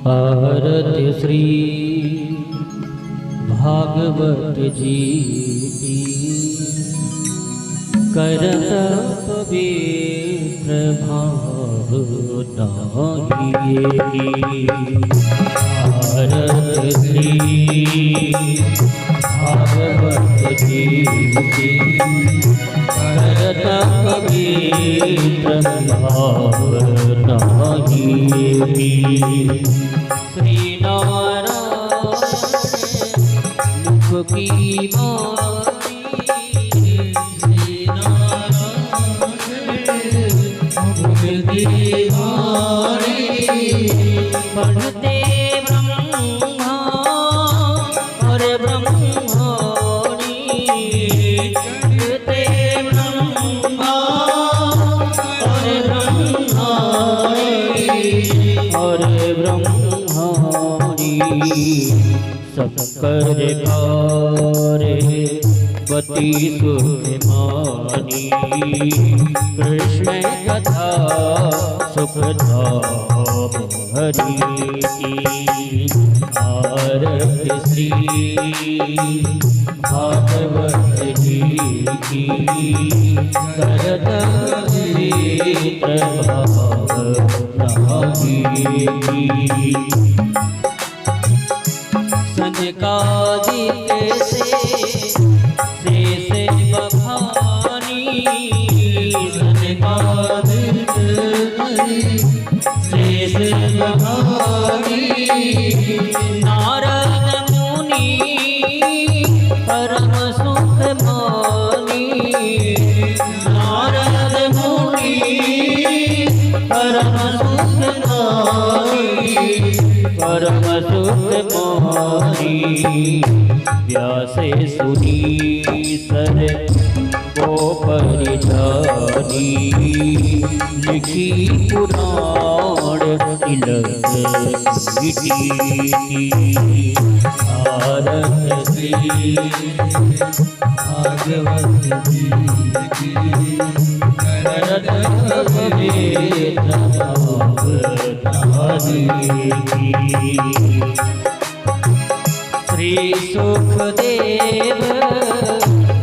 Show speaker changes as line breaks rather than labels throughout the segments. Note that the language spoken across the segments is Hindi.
आरती श्री भागवत जी की करत पवित्र भाव आरती श्री भागवत जी की करत पवित्र भाव श्री नारायण मुख की वाणी श्री नारायण मुख की वाणी पढ़ते ब्रह्मा और ब्रह्मणी पढ़ते ब्रह्मा और ब्रह्मणी और ब्रह्मणी सबकर कार्य बती सुखमानी कृष्ण कथा सुखधाम हरि की आरती श्री भागवत जी की करत पवित्र भावना की सनकादिक से बखानी सनकादिक से बखानी नारद मुनि परम सुख मानी नारद मुनि परम सुख मानी परम सुख मोहनी व्यासे सुनी सर को परिजानी लिखी पुराण तिलक मिटी आरती भागवत जी की करत पवित्र श्री सुखदेव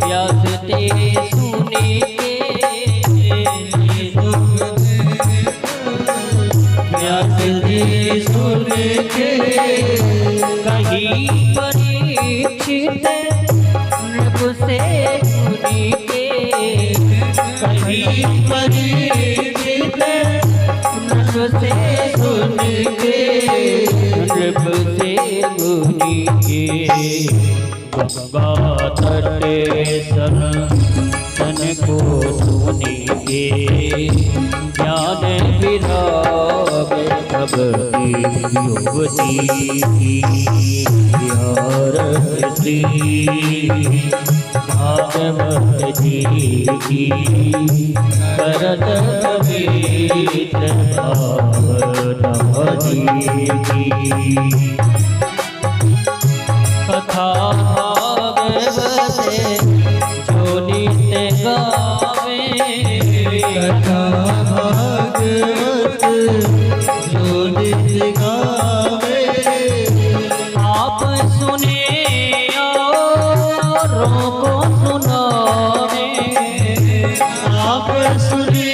व्यास ते सुने व्यास ते सुने कहीं परीक्षित नृप से सुनी के कहीं परीक्षित नृप से सुन के नृप से मुनि के गंगा तटे सन को सुनी के ज्ञान विराग सब युवती आरती भागवत जी की करत पवित्र भावना की कथा भागवत जो नित्य गावे कथा भागवत जो नित्य गावे आप सुने औरों को सुनावे आप सुने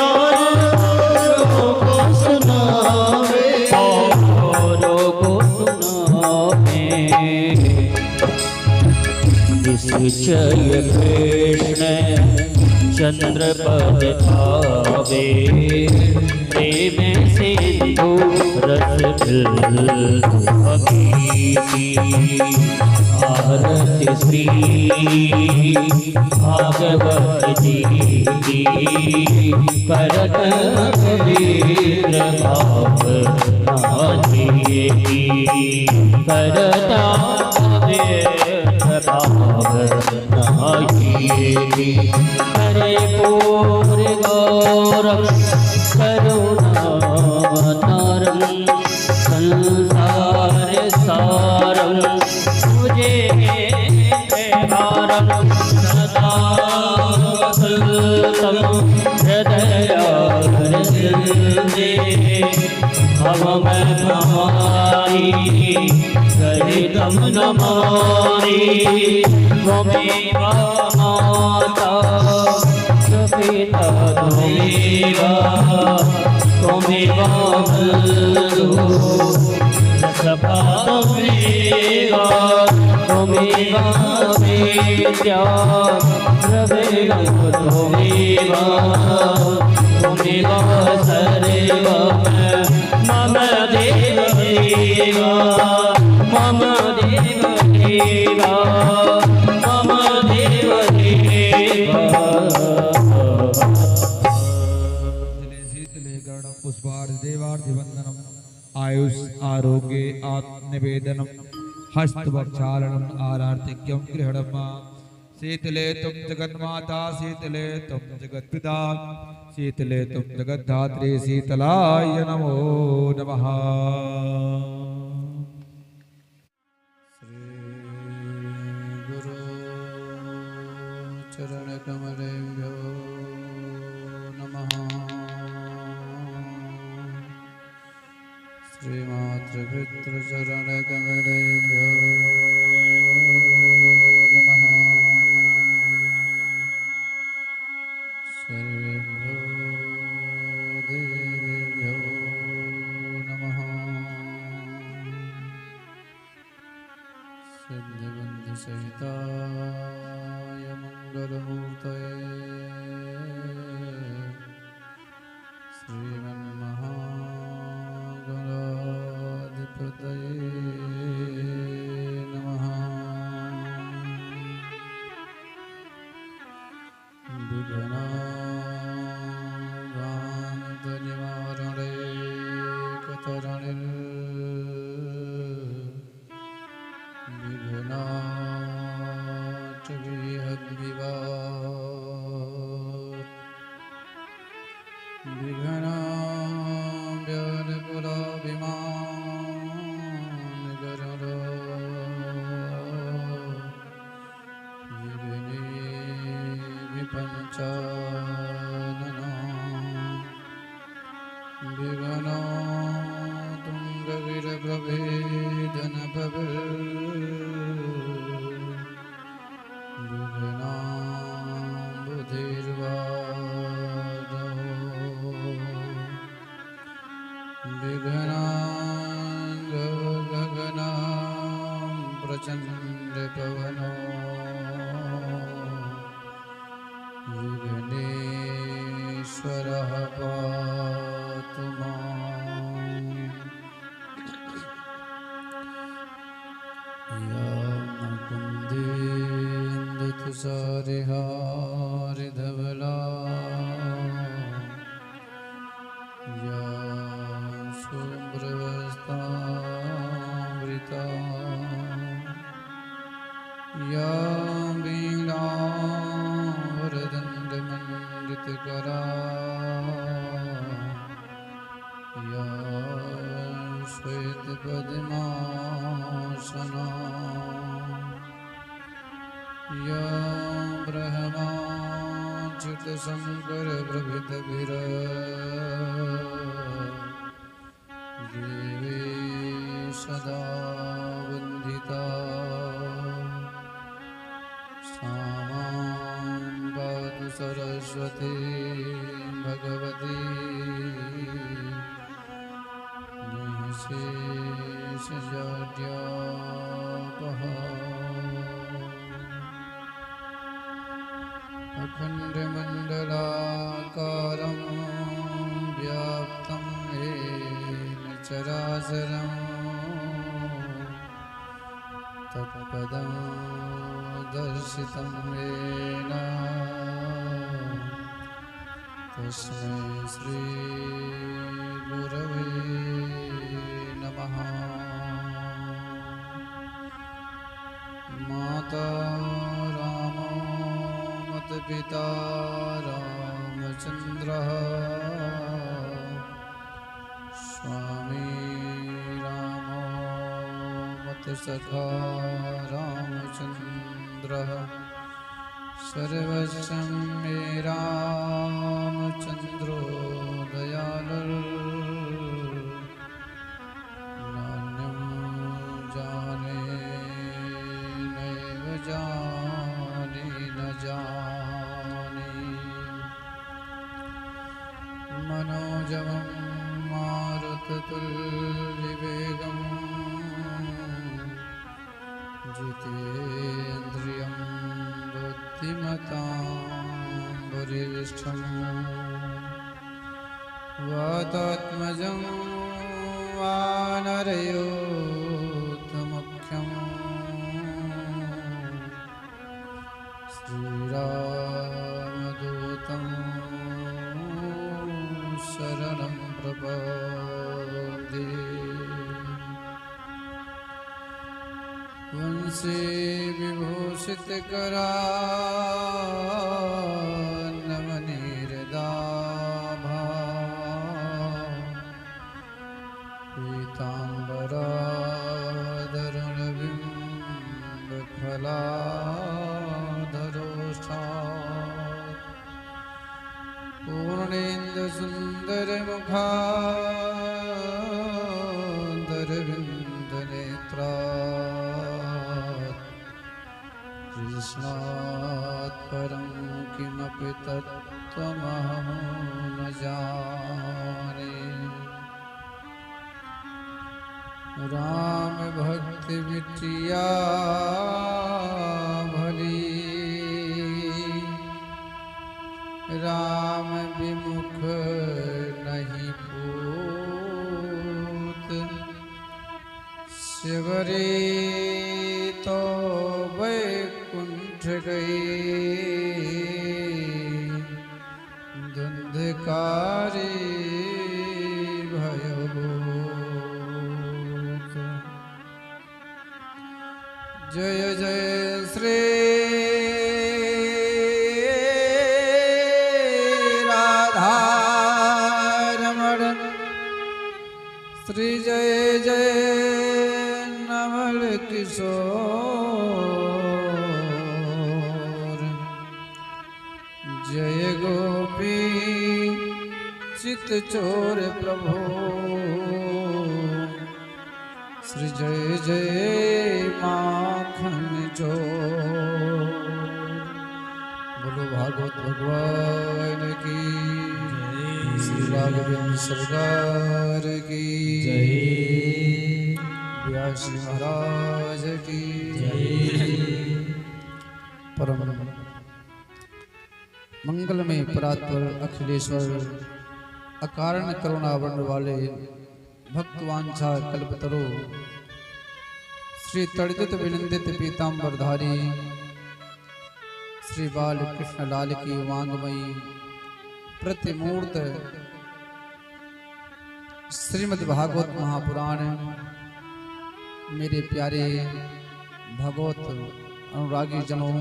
औरों को सुनावे औरों को सुनावे निश्चय कृष्ण चंद्र पद भावे प्रेम सिंधु रस आरती श्री भागवत जी की करत पवित्र भावना की करत पवित्र भावना की हरे पूर गौरव करुणावतारं संसार सारं मुझे भारं सदा हृदय हृदय हम हमारी सहितम नमामि त्वमेव माता पिता त्वमेव त्वमेव बन्धुः सखा त्वमेव त्वमेव वेद्या द्रविणं त्वमेव त्वमेव सर्वं मम देव देव मम देव देव मम देव देव।
शीतले गणं पुष्पार्धदेवार्धिवन्दनम् आयुष आरोग्ये आत्मनिवेदनम् हस्तवक्षालनम् आरार्तिक्यं गृहणम् शीतले तुम जगन्माता शीतले तुम जगत्पिता शीतले तुम जगद्धात्री शीतलाय नमो नमः।
श्री गुरु चरण कमलेभ्यो नमः। श्रीमातृपितृ चरण कमलेभ्यो नमः। सर्वेभ्यो देवेभ्यो नमः। सिद्धिबुद्धिसहिताय मङ्गलमूर्तये श्रीमन्महागणाधिपतये नमः। विघ्नाघान्तनिवारणे विघ्नो तुङ्गवीरप्रभेदन विघ्नाम्बुधिर्वादो विघ्नाङ्गगगनं प्रचण्डपवनो विघ्नेश्वरः पातु माम्। या मुकुन्देन्दुतुषारिहारिधवला या शुभ्रवस्त्रामृता या वीणावरदण्डमण्डितकरा या श्वेतपद्मासना या ब्रह्माच्युतशङ्करप्रभृतिभिर देवी सदा वन्दिता सा मां पातु सरस्वती भगवती निःशेषजाड्यापहा। अखण्डमण्डलाकारं व्याप्तं येन चराचरं तत्पदं दर्शितं येन तस्मै श्रीगुरवे नमः। माता रामो पिता रामचन्द्रः स्वामी रामो मतसखा रामचन्द्रः सर्वस्वं मे रामचन्द्रो दयालु वाक्पटुल्यवेगम् जितेन्द्रियं बुद्धिमतां वरिष्ठम् वातात्मजं वानरयोत्तमुख्यम् श्रीरामदूतं शरणं प्रपद्ये वंशे विभूषितकरान्नमनीरदाभा पीताम्बराधरुणबिम्बफलाधरोष्ठात् पूर्णेन्दुसुन्दरमुखादरविन्दनेत्रात् कृष्णात् परं किमपि तत्त्वमहं न जाने। राम भक्ति बिटिया भली राम विमुख नहीं पूत शिवरे तो वैकुंठ गए धुंधकारी भयो जय जय श्री राधारमण श्री जय जय नवल किशोर जय गोपी चित चोर प्रभु श्री जय जय माखन जो बोलो भागवत भगवान की श्री राघवेंद्र सरकार की
जय
व्यास महाराज की परम मंगल में परात्पर अखिलेश्वर अकारण करुणा वर्ण वाले भक्तवांछा कल्पतरु श्री तड़ित विनंदित पीताम्बरधारी श्री बाल कृष्ण लाल की वांगमयी प्रतिमूर्त श्रीमद् भागवत महापुराण मेरे प्यारे भगवत अनुरागी जनों,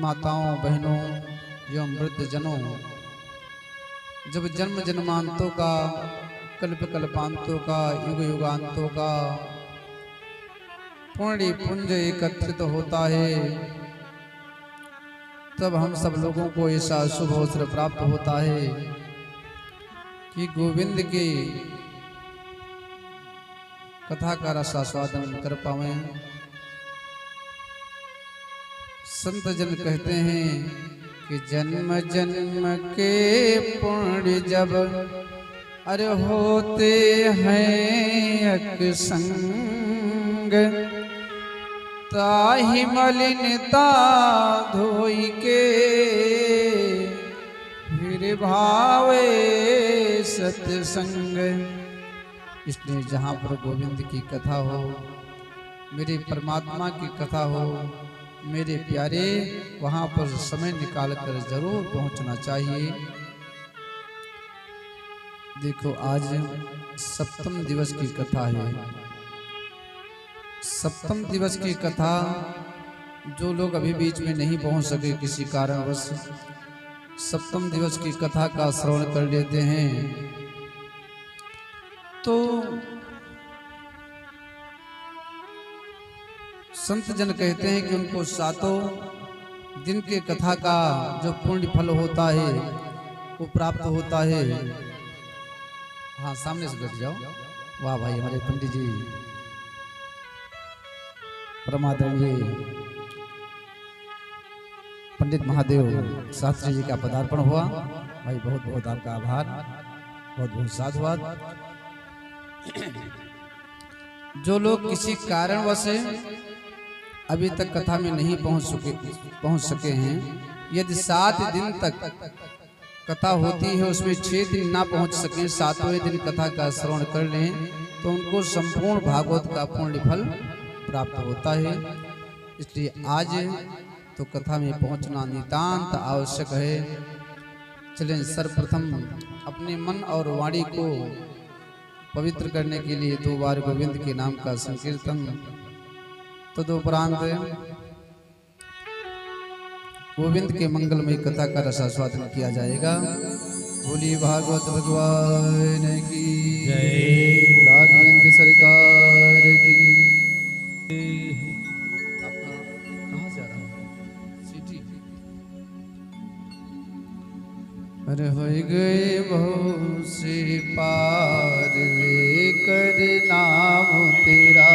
माताओं बहनों एवं वृद्ध जनों, जब जन्म जन्मांतों का कल्प कल्पांतों का युग युगांतों का पुण्य पुंज एकत्रित होता है, तब हम सब लोगों को ऐसा शुभ अवसर प्राप्त होता है कि गोविंद की कथा का रसास्वादन कर पाएं। संत जन कहते हैं कि जन्म जन्म के पुण्य जब अरे होते हैं एक संग, ताहि मलिनता धोई के फिर भावे सत्संग। इसलिए जहाँ पर गोविंद की कथा हो, मेरे परमात्मा की कथा हो, मेरे प्यारे, वहाँ पर समय निकाल कर जरूर पहुँचना चाहिए। देखो आज सप्तम दिवस की कथा है। सप्तम दिवस की कथा जो लोग अभी बीच में नहीं पहुंच सके किसी कारणवश, सप्तम दिवस की कथा का श्रवण कर लेते हैं तो संत जन कहते हैं कि उनको सातों दिन के कथा का जो पुण्य फल होता है वो प्राप्त होता है। हाँ, सामने से बैठ जाओ। वाह भाई, हमारे पंडित जी परमादरणीय पंडित महादेव शास्त्री जी का पदार्पण हुआ। भाई बहुत बहुत आपका आभार, बहुत बहुत साधुवाद। जो लोग किसी कारणवश अभी तक कथा में नहीं पहुंच सके हैं, यदि 7 दिन तक कथा होती है उसमें 6 दिन ना पहुंच सके, 7वें दिन कथा का श्रवण कर लें तो उनको संपूर्ण भागवत का पूर्ण फल प्राप्त होता है। इसलिए आज तो कथा में पहुंचना नितांत आवश्यक है। चलें सर्वप्रथम अपने मन और वाणी को पवित्र करने के लिए 2 बार गोविंद के नाम का संकीर्तन, तदुपरांत गोविंद के मंगलमय कथा का रसास्वादन किया जाएगा। बोली भागवत भगवान की
जय।
राघवेंद्र सरकार की। आपका कहाँ से आ रहा है? सिटी। अरे हो गए बहुत से पार लेकर नाम तेरा,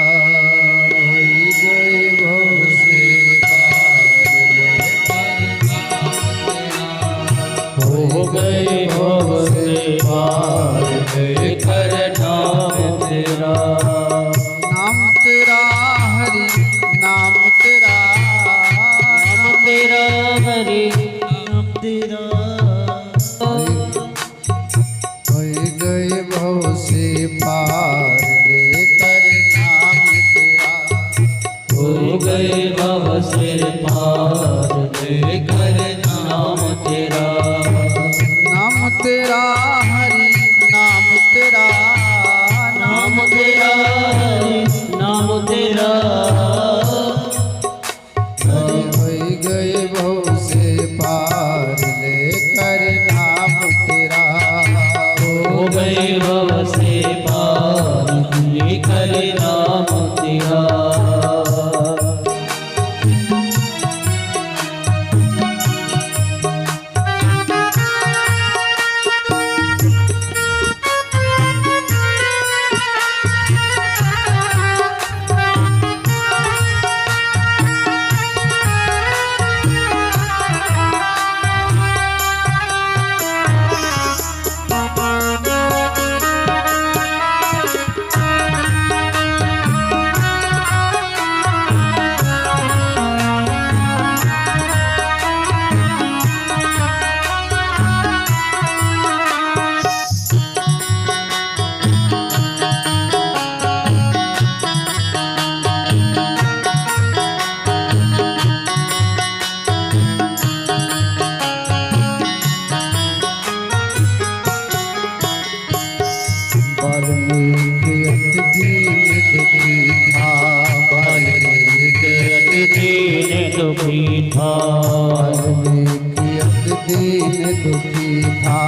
हो गए बहुत से
हो गए भव से पार लेकर नाम तेरा।
नाम तेरा हरि नाम तेरा,
नाम तेरा हरि नाम तेरा।
हो गए भव से पार लेकर नाम तेरा,
हो गए भव से पार लेकर नाम तेरा।
नाम तेरा हरि नाम तेरा,
नाम तेरा हरि नाम तेरा।
हरि हो गए भव से पार लेकर नाम तेरा,
हो गए भव से पार लेकर नाम तेरा। दुखी था,
दीन दुखी था,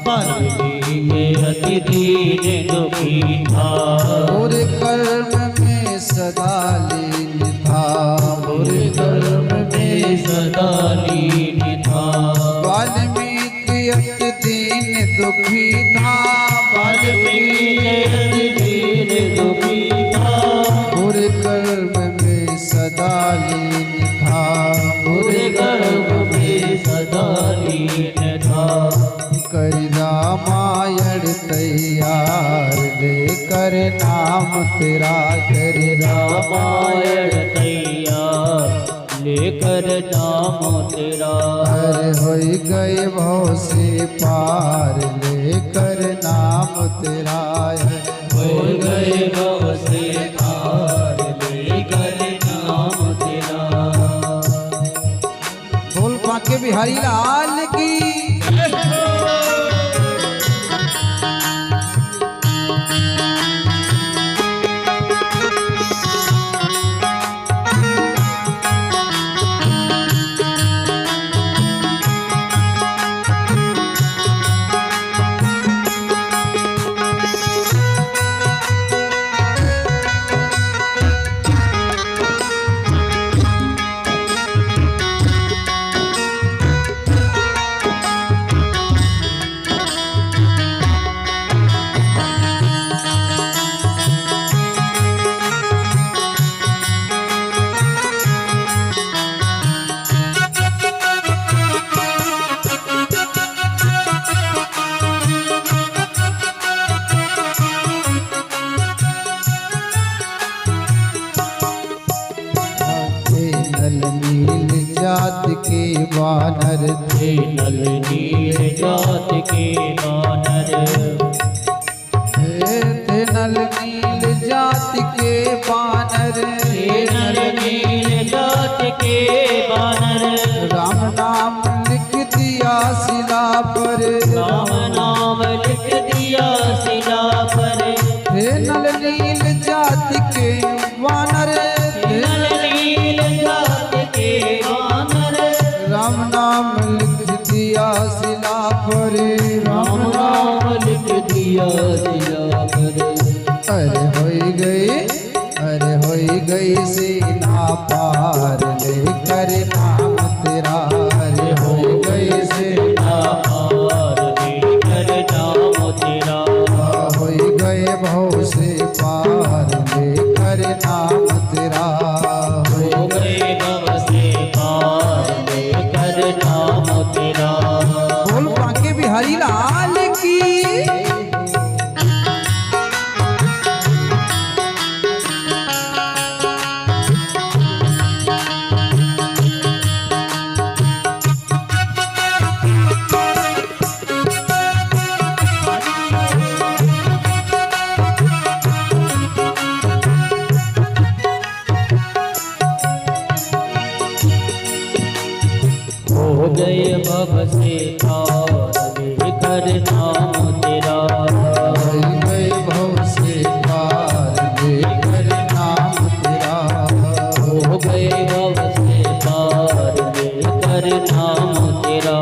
वाल्मीकि के अति दीन दुखी था।
बुरे कर्म में सदा लीन था, बुरे कर्म में
सदा लीन था।
वाल्मीकि अति दीन दुखी था,
वाल्मीकि के अति दीन दुखी था।
बुरे कर्म में सदा लीन था,
बुरे कर्म में सदा लीन था।
कर रामायण तैयार लेकर नाम तेरा, कर
रामायण तैयार लेकर नाम तेरा।
हर हो गए भव से पार लेकर नाम तेरा,
हो गए भव से पार लेकर नाम तेरा।
बोल बांके बिहारी लाल की। नल नील जाति के बानर,
नर नील जात के बानर,
राम नाम लिख दिया शिला पर,
राम नाम लिख दिया शिला पर।
हे नल नील जाति के बानर,
नर नील जात के बानर,
राम नाम लिख दिया शिला पर,
राम नाम लिख दिया शिला पर।
अरे होई गई सीना पार लेकर नाम तेरा, अरे होई गई सीना
पार लेकर नाम तेरा,
होई गए भव से पार लेकर नाम तेरा,
हो गए भव से पार लेकर नाम तेरा।
बोल बांके बिहारी लाल की।
हो गए भव से पार लेकर नाम तेरा,
होई गए भव से पार लेकर नाम तेरा,
हो गए भव से पार लेकर नाम तेरा,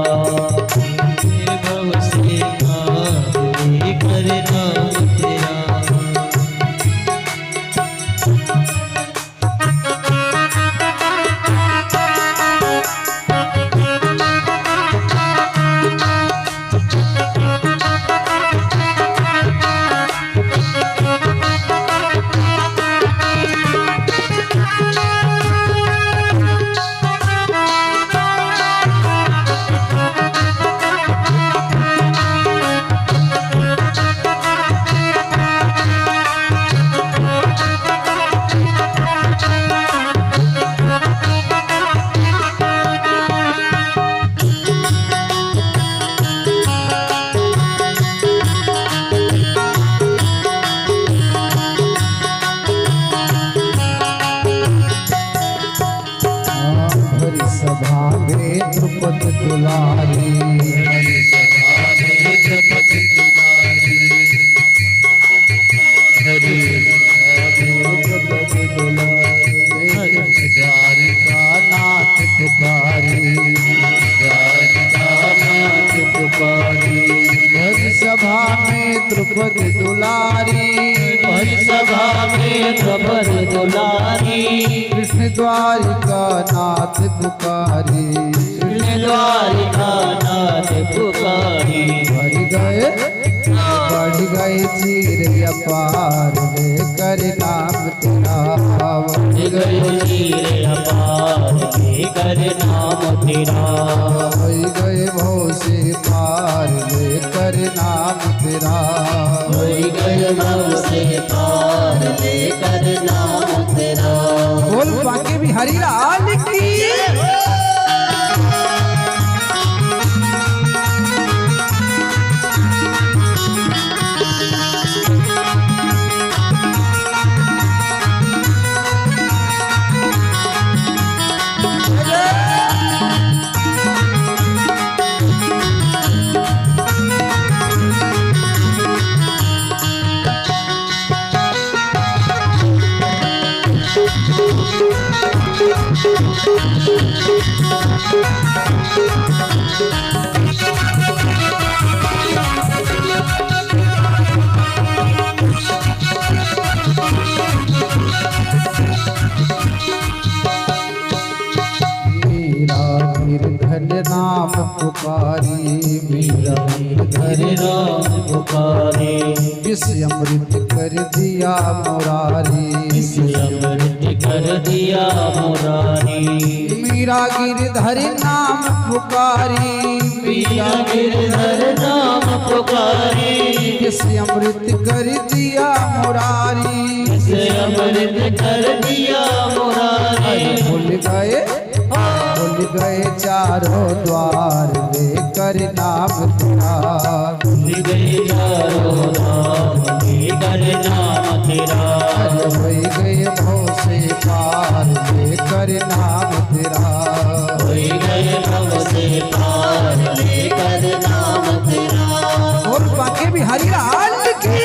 भव से पार लेकर नाम तेरा।
हरि सभा में द्रुपद दुलारी, हरि सभा में द्रुपद दुलारी, हरि द्रुपद दुलारी, हरि द्वारिका नाथ पुकारी, द्वारिका नाथ पुकारी, हरि सभा में द्रुपद दुलारी,
हरि सभा में द्रुपद दुलारी,
कृष्ण द्वारिका नाथ पुकारी,
कृष्ण द्वारिका नाथ पुकारी।
बढ़ गए चीर अपार लेकर नाम तेरा, बढ़ गए
चीर अपार लेकर नाम तेरा,
हो गए भव से पार लेकर नाम तेरा,
हो गए भव से पार लेकर नाम तेरा।
बोल बांके बिहारी लाल की। नाम पुकारी, मेरा
हरि नाम पुकारे,
विष अमृत कर दिया मुरारी,
अमृत कर दिया मुरारी।
मीरा गिरधर नाम पुकारी,
मीरा गिरधर नाम पुकारे,
विष अमृत कर दिया मुरारी,
से अमृत कर दिया मुरारी।
भूल गए खुल गए चारों द्वार लेकर नाम तेरा।
गए चारों धाम लेकर नाम तेरा।
हो गए भव से पार लेकर नाम तेरा।
हो गए भव से पार लेकर नाम तेरा।
और बाकी भी हरियाल की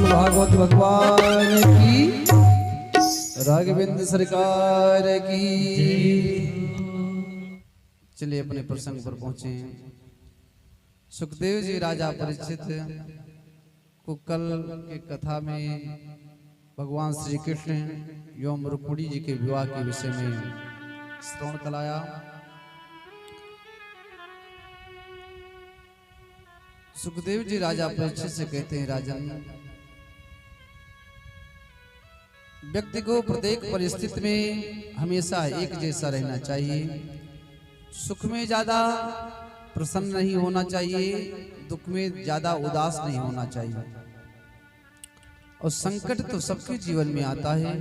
भागवत भगवान की, राघवेंद्र सरकार की। चलिए अपने प्रसंग पर पहुंचे। सुखदेव जी राजा परीक्षित को कल की कथा में भगवान श्री कृष्ण एवं रुक्मिणी जी के विवाह के विषय में श्रवण कराया। सुखदेव जी राजा परीक्षित से कहते हैं, राजन, व्यक्ति को प्रत्येक परिस्थिति में हमेशा एक जैसा रहना चाहिए। सुख में ज्यादा प्रसन्न नहीं होना चाहिए, दुख में ज्यादा उदास नहीं होना चाहिए। और संकट तो सबके जीवन में आता है।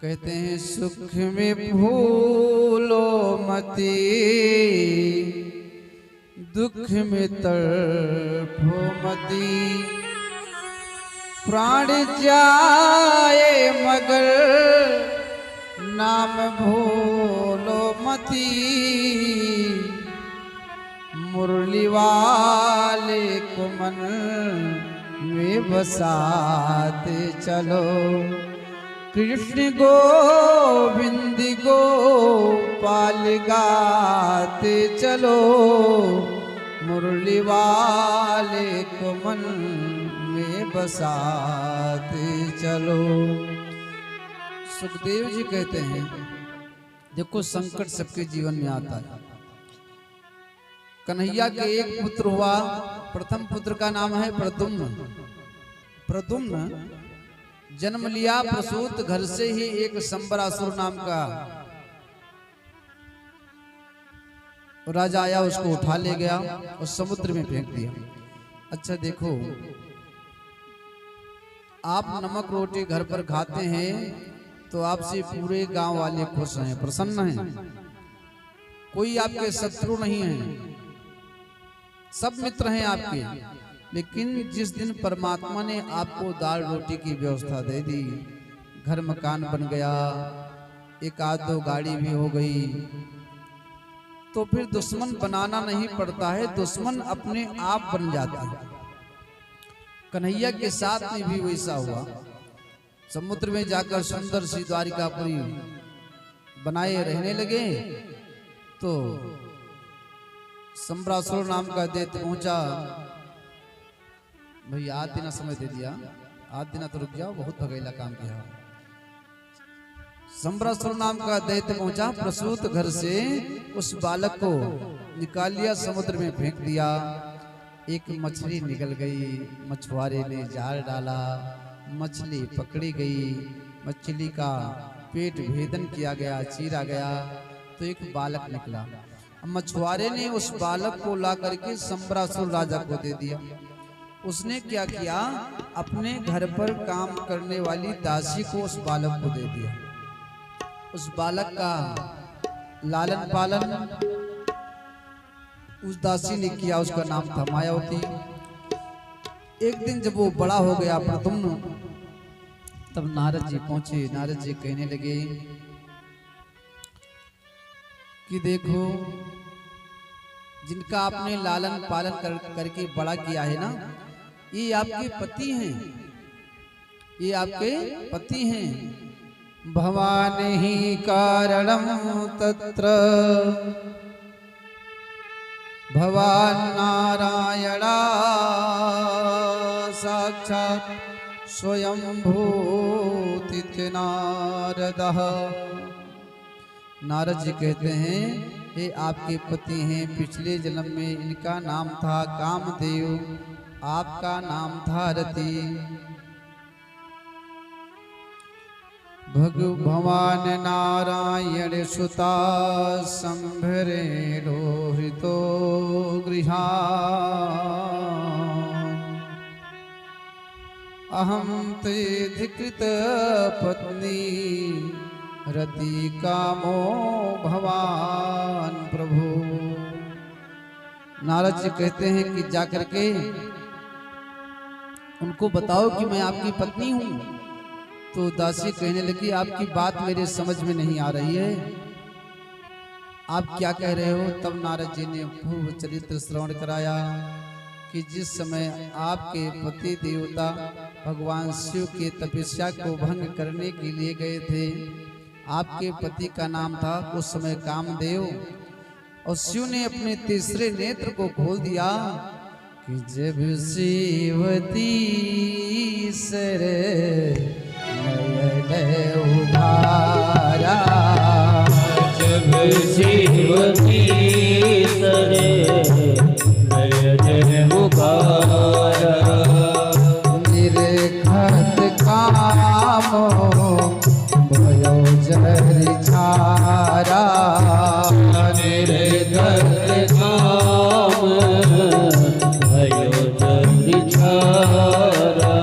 कहते हैं, सुख में भूलो मती, दुख में तड़फो मती। प्राण जाए मगर नाम भूलो मती। मुरली वाले को मन में बसाते चलो। कृष्ण गोविंद गोपाल गाते चलो। मुरली वाले को मन में बसाते चलो। सुखदेव जी कहते हैं, देखो संकट सबके जीवन में आता है। कन्हैया के एक पुत्र हुआ। प्रथम पुत्र का नाम है प्रद्युम्न। प्रद्युम्न जन्म लिया, प्रसूत घर से ही एक संबरासुर नाम का राजा आया, उसको उठा ले गया और समुद्र में फेंक दिया। अच्छा देखो, आप नमक रोटी घर पर खाते हैं तो आपसे पूरे गांव वाले खुश हैं, प्रसन्न हैं। कोई आपके शत्रु नहीं है, सब मित्र हैं आपके। लेकिन जिस दिन परमात्मा ने आपको दाल रोटी की व्यवस्था दे दी, घर मकान बन गया, एक आध दो गाड़ी भी हो गई, तो फिर दुश्मन बनाना नहीं पड़ता है, दुश्मन अपने आप बन जाता है। कन्हैया के साथ में भी वैसा हुआ। समुद्र में जाकर सुंदर सी द्वारिकापुरी बनाए रहने लगे तो संबरासुर नाम का दैत्य पहुंचा। भैया आध दिन समय दे दिया, आध दिन तो रुक जाओ, बहुत भगैला काम किया। संबरासुर नाम का दैत्य पहुंचा, प्रसूत घर से उस बालक को निकाल लिया, समुद्र में फेंक दिया। एक मछली निकल गई, मछुआरे ने जाल डाला, मछली पकड़ी गई, मछली का पेट भेदन किया गया, चीरा गया तो एक बालक निकला। मछुआरे ने उस बालक को ला करके संबरासुर राजा को दे दिया। उसने क्या किया, अपने घर पर काम करने वाली दासी को उस बालक को दे दिया। उस बालक का लालन पालन उस दासी ने किया, उसका नाम था मायावती। एक दिन जब वो बड़ा हो गया प्रद्युम्न, तब नारद जी पहुंचे। नारद जी कहने लगे कि देखो, जिनका आपने लालन पालन करके बड़ा किया है ना, ये आपके पति हैं, ये आपके पति हैं। भवानी ही कारणम तत्र, भवान नारायणा साक्षात् स्वयं भूति नारदः। नारद जी कहते हैं, ये आपके पति हैं, पिछले जन्म में इनका नाम था कामदेव, आपका नाम था रति। भगवान नारायण सुता संभरे रोहितो गृहान्। अहं ते धिकृत पत्नी रति कामो भवान प्रभु। नारद जी कहते हैं कि जाकर के उनको बताओ कि मैं आपकी पत्नी हूं। तो दासी कहने लगी, आपकी बात मेरे समझ में नहीं आ रही है, आप क्या कह रहे हो। तब नारद जी ने पूर्व चरित्र श्रवण कराया कि जिस समय आपके पति देवता भगवान शिव के तपस्या को भंग करने के लिए गए थे, आपके पति का नाम था उस समय कामदेव, और शिव ने अपने तीसरे नेत्र को खोल दिया कि जब शिवती सर उभारा,
जब शिवती सरे नयन उभारा,
निर्घत कामो भयो जहरि छारा,
निर्घत काम भयो जहरि छारा,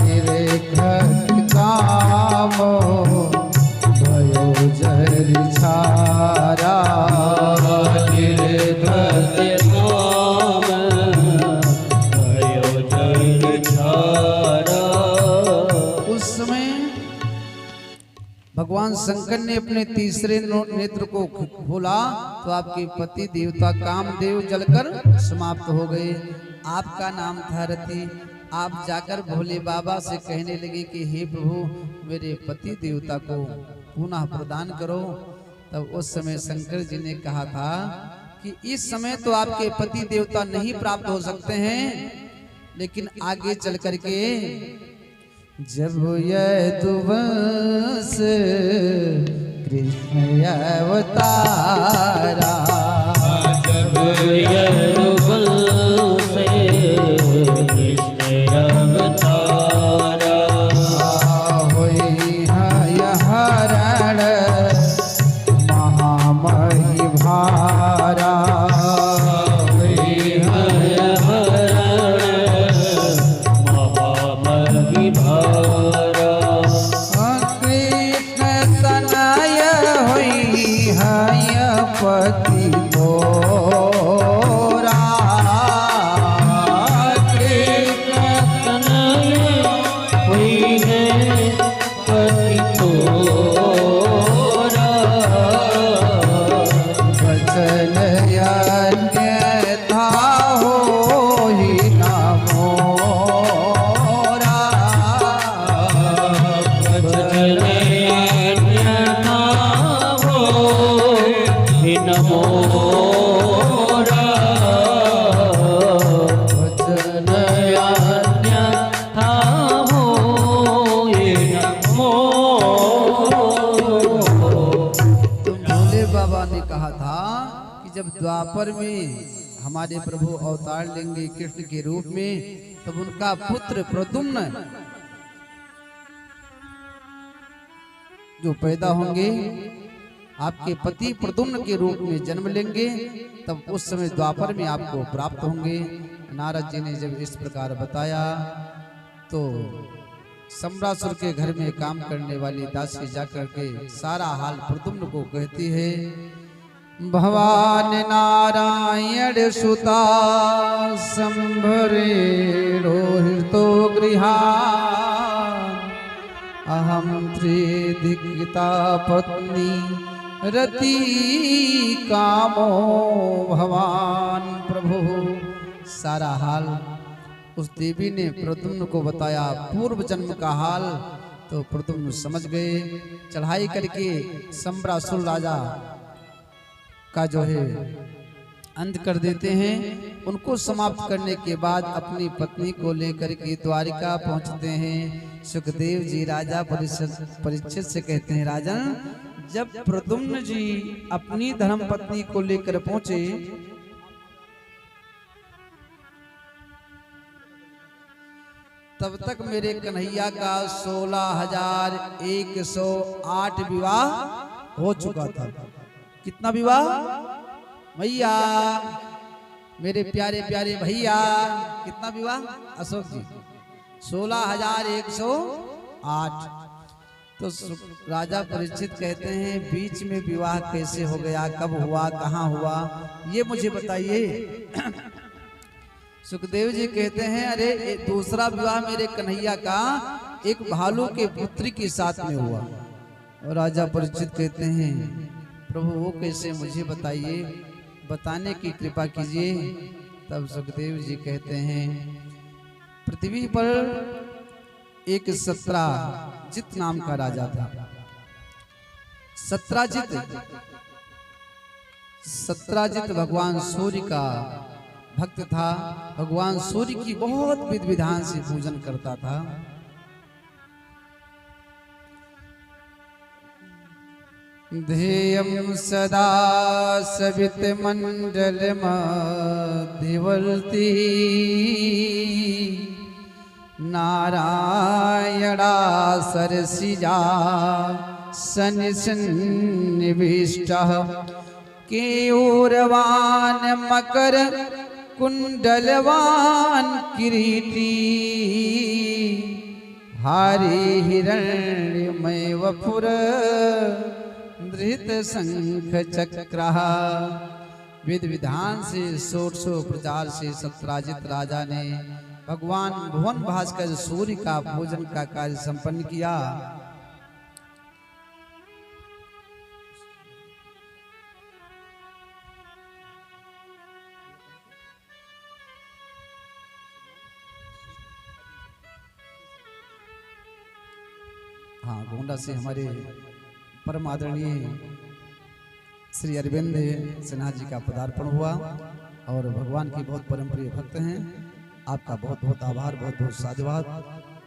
निर्घत कामो भयो जहरि छारा,
निर्घत काम भयो जहरि छारा।
उस समय भगवान शंकर ने अपने तीसरे नेत्र को खोला तो आपके पति देवता कामदेव जलकर समाप्त हो गए। आपका नाम था रति। आप जाकर भोले बाबा से कहने लगे कि हे प्रभु, मेरे पति देवता को पुनः प्रदान करो। तब उस समय शंकर जी ने कहा था कि इस समय तो आपके पति देवता नहीं प्राप्त हो सकते हैं, लेकिन आगे चल करके जब यदुवंश कृष्ण अवतारा,
जब यदुवंश कृष्ण अवतारा,
होई हरण महामहि भारा, पति मोरा,
कृष्ण तनय हुई है पति तोरा,
वचन अन्यथा होहि न मोरा,
वचन अन्यथा होहि न मोरा, वचन अन्यथा होहि न मोरा।
तो भोले बाबा ने कहा था कि जब द्वापर में हमारे प्रभु अवतार लेंगे कृष्ण के रूप में, तब उनका पुत्र प्रद्युम्न जो पैदा होंगे, आपके पति प्रद्युम्न के रूप में जन्म लेंगे, तब उस समय द्वापर में आपको प्राप्त होंगे। नारद जी ने जब इस प्रकार बताया तो सम्रासुर के घर में काम करने वाली दासी जाकर के सारा हाल प्रद्युम्न को कहती है। भवान नारायण सुता संभरे रोहितो गृहान्, अहं त्रिदिग्गता पत्नी रति कामो भवान प्रभु। सारा हाल उस देवी ने प्रद्युम्न को बताया, पूर्व जन्म का हाल। तो प्रद्युम्न समझ गए। चढ़ाई करके सम्रासुर राजा का जो है अंत कर देते हैं। उनको समाप्त करने के बाद अपनी पत्नी को लेकर के द्वारिका पहुंचते हैं। सुखदेव जी राजा परीक्षित से कहते हैं, राजन जब प्रद्युम्न जी अपनी धर्म पत्नी को लेकर पहुंचे तब तक मेरे कन्हैया का 16,108 विवाह हो चुका था। कितना विवाह भैया, मेरे प्यारे प्यारे भैया, कितना विवाह अशोक जी? 16,108। तो राजा परीक्षित कहते हैं बीच में विवाह कैसे हो गया, कब हुआ, कहाँ हुआ, ये मुझे बताइए। सुखदेव जी कहते हैं अरे दूसरा विवाह मेरे कन्हैया का एक भालू के पुत्री के साथ में हुआ। और राजा परीक्षित कहते हैं प्रभु वो कैसे, मुझे बताइए, बताने की कृपा कीजिए। तब सुखदेव जी कहते हैं पृथ्वी पर एक सत्राजित नाम का राजा था। सत्राजित भगवान सूर्य का भक्त था। भगवान सूर्य की बहुत विधि विधान से पूजन करता था। ध्येयं सदा सवित मंडल मध्यवर्ती नारायणा सरसिजा सन्निविष्टः केयूरवान मकर कुंडलवान किरीटी हारी हिरण्यमय वपुर धृत शंख चक्रः। विधि विधान से 100 प्रचार से सत्राजित राजा ने भगवान भुवन भास्कर सूर्य का पूजन का कार्य संपन्न किया। हाँ, गोंडा से हमारे परम आदरणीय श्री अरविंद सिन्हा जी का पदार्पण हुआ और भगवान की बहुत परम प्रिय भक्त हैं। आपका बहुत बहुत आभार, बहुत बहुत साधुवाद।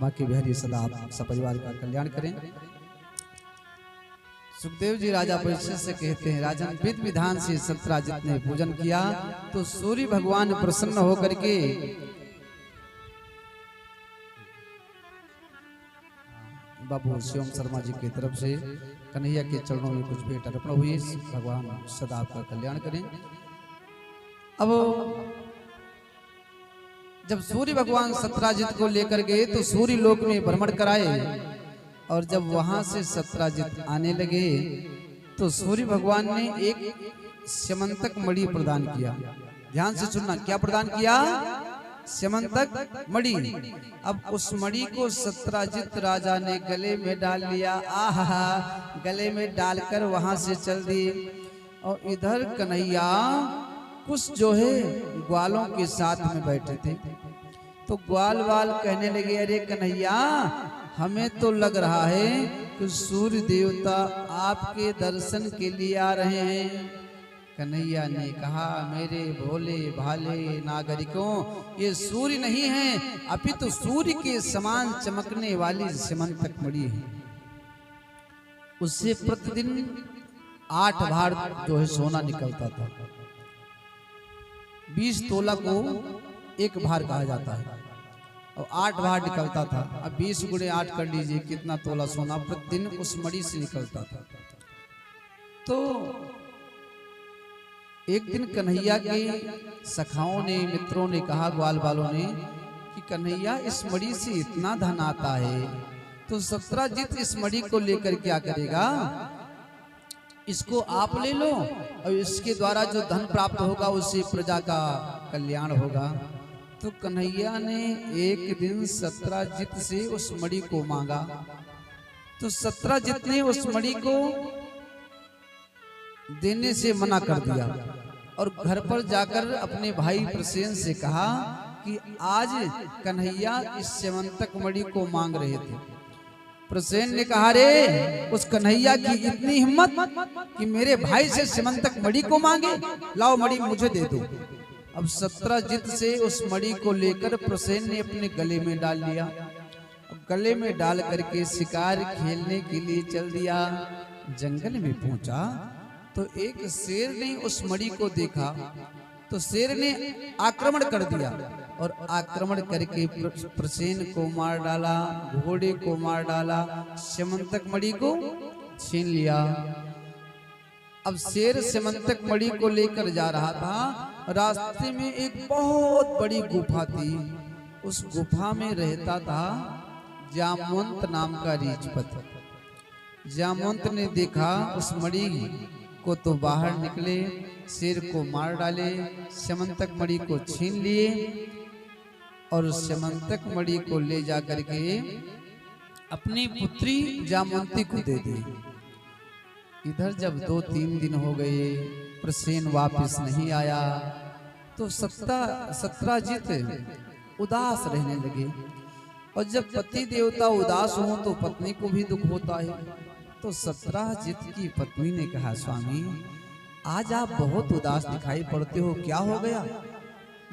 माँ की बिहारी सदा आप सपरिवार का कल्याण करें। सुखदेव जी राजा परीक्षित से कहते हैं राजन विधि विधान से सत्राजित ने पूजन किया तो सूर्य भगवान प्रसन्न होकर के बाबू शिवम शर्मा जी की तरफ से कन्हैया के चरणों में कुछ भेंट अर्पण हुई। भगवान सदा आपका कल्याण करें। अब जब सूर्य भगवान सत्राजित को लेकर गए तो सूर्य लोक में भ्रमण कराए और जब वहां से सत्राजित आने लगे तो सूर्य भगवान ने एक स्यमंतक मणि प्रदान किया। ध्यान से सुनना, क्या प्रदान किया? स्यमंतक मणि। अब उस मणि को सत्राजित राजा ने गले में डाल लिया। आहा, गले में डालकर वहां से चल दिए। और इधर कन्हैया कुछ जो है ग्वालों के साथ में बैठे थे तो ग्वाल वाल कहने लगे अरे कन्हैया हमें तो लग रहा है कि सूर्य देवता आपके दर्शन के लिए आ रहे हैं। कन्हैया ने कहा मेरे भोले भाले नागरिकों, ये सूर्य नहीं है अपितु सूर्य के समान चमकने वाली स्यमंतक मणि है। उससे प्रतिदिन 8 भार जो है सोना निकलता था। 20 तोला को 1 भार कहा जाता है और 8 भार निकलता था। अब 20 गुणे 8 कर लीजिए कितना तोला सोना प्रतिदिन उस मणि से निकलता था। तो एक दिन कन्हैया के सखाओं ने, मित्रों ने कहा, ग्वाल वालों ने कि कन्हैया इस मणि से इतना धन आता है तो सत्राजित इस मणि को लेकर क्या करेगा? इसको आप ले लो और इसके द्वारा जो धन प्राप्त होगा उससे प्रजा का कल्याण होगा। तो कन्हैया ने एक दिन सत्राजित से उस मणि को मांगा तो सत्राजित ने उस मणि को देने से मना कर दिया और घर पर जाकर अपने भाई प्रसेन से कहा कि आज कन्हैया इस स्यमंतक मणि को मांग रहे थे। प्रसेन ने कहा, रे उस कन्हैया की इतनी हिम्मत कि मेरे भाई से सिमंतक मणि को मांगे, लाओ मणि मुझे दे दो। अब सत्रजित से उस मणि को लेकर प्रसेन ने अपने गले में डाल लिया। अब गले में डाल करके शिकार खेलने के लिए चल दिया। जंगल में पहुंचा तो एक शेर ने उस मणि को देखा, तो शेर ने आक्रमण कर दिया और आक्रमण करके प्रसेन को मार डाला, घोड़े को मार डाला, सिमंतक मणि को छीन लिया। अब शेर सिमंतक मणि को लेकर जा रहा था। रास्ते में एक बहुत बड़ी गुफा थी। उस गुफा में रहता था जामवंत नाम का रीछपत। जामवंत ने देखा उस मणि को तो बाहर निकले, शेर को मार डाले, सिमंतक मणि को छीन लिए और सिमंतक मणि को ले जा करके अपनी पुत्री जामवंती को दे दी। इधर जब 2-3 दिन हो गए, प्रसेन वापस नहीं आया, तो सत्रजित उदास रहने लगे। और जब पति देवता उदास हो तो पत्नी को भी दुख होता है। तो सत्रजित की पत्नी ने कहा, स्वामी आज आप बहुत उदास दिखाई पड़ते हो, क्या हो गया?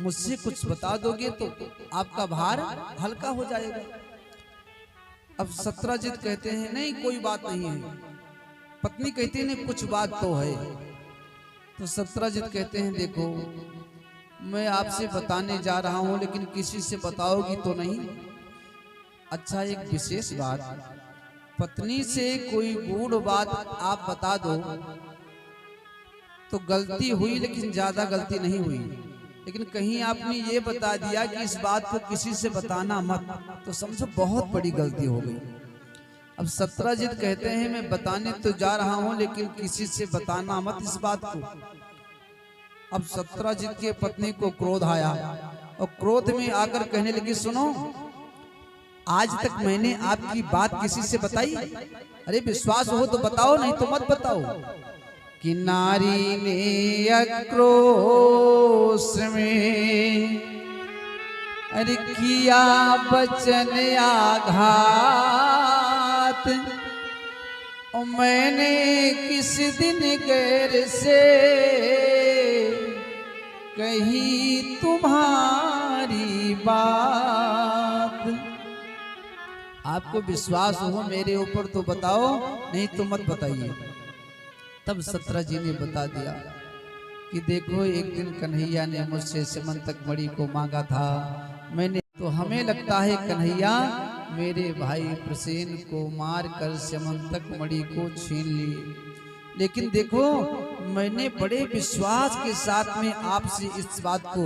मुझसे कुछ बता दोगे तो आपका भार हल्का हो जाएगा। अब सत्रजित कहते हैं, नहीं कोई बात नहीं है। पत्नी कहती है, नहीं कुछ बात तो है। तो सत्रजित कहते हैं, देखो मैं आपसे बताने जा रहा हूं, लेकिन किसी से बताओगी तो नहीं? अच्छा, एक विशेष बात, पत्नी से कोई गूढ़ बात आप बता दो तो गलती हुई, लेकिन ज्यादा गलती नहीं हुई। लेकिन कहीं आपने ये बता दिया कि इस बात को किसी से बताना मत, तो समझो बहुत बड़ी गलती हो गई। अब सत्रजित कहते हैं, मैं बताने तो जा रहा हूं, लेकिन किसी से बताना मत इस बात को। अब सत्रजित के पत्नी को क्रोध आया और क्रोध में आकर कहने लगी, सुनो आज तक मैंने आपकी बात किसी से बताई? अरे विश्वास हो तो बताओ, नहीं तो मत बताओ। कि नारी ने आक्रोश में अरे किया बचन आघात, और मैंने किस दिन गैर से कही तुम्हारी बात। आपको विश्वास हो मेरे ऊपर तो बताओ, नहीं तो मत बताइए। तब सत्रजित ने बता दिया कि देखो एक दिन कन्हैया ने मुझसे सिमंतक मणि को मांगा था, मैंने तो हमें लगता है कन्हैया मेरे भाई प्रसेन को मार कर सिमंतक मणि को छीन लिए। लेकिन देखो मैंने बड़े विश्वास के साथ में आपसे इस बात को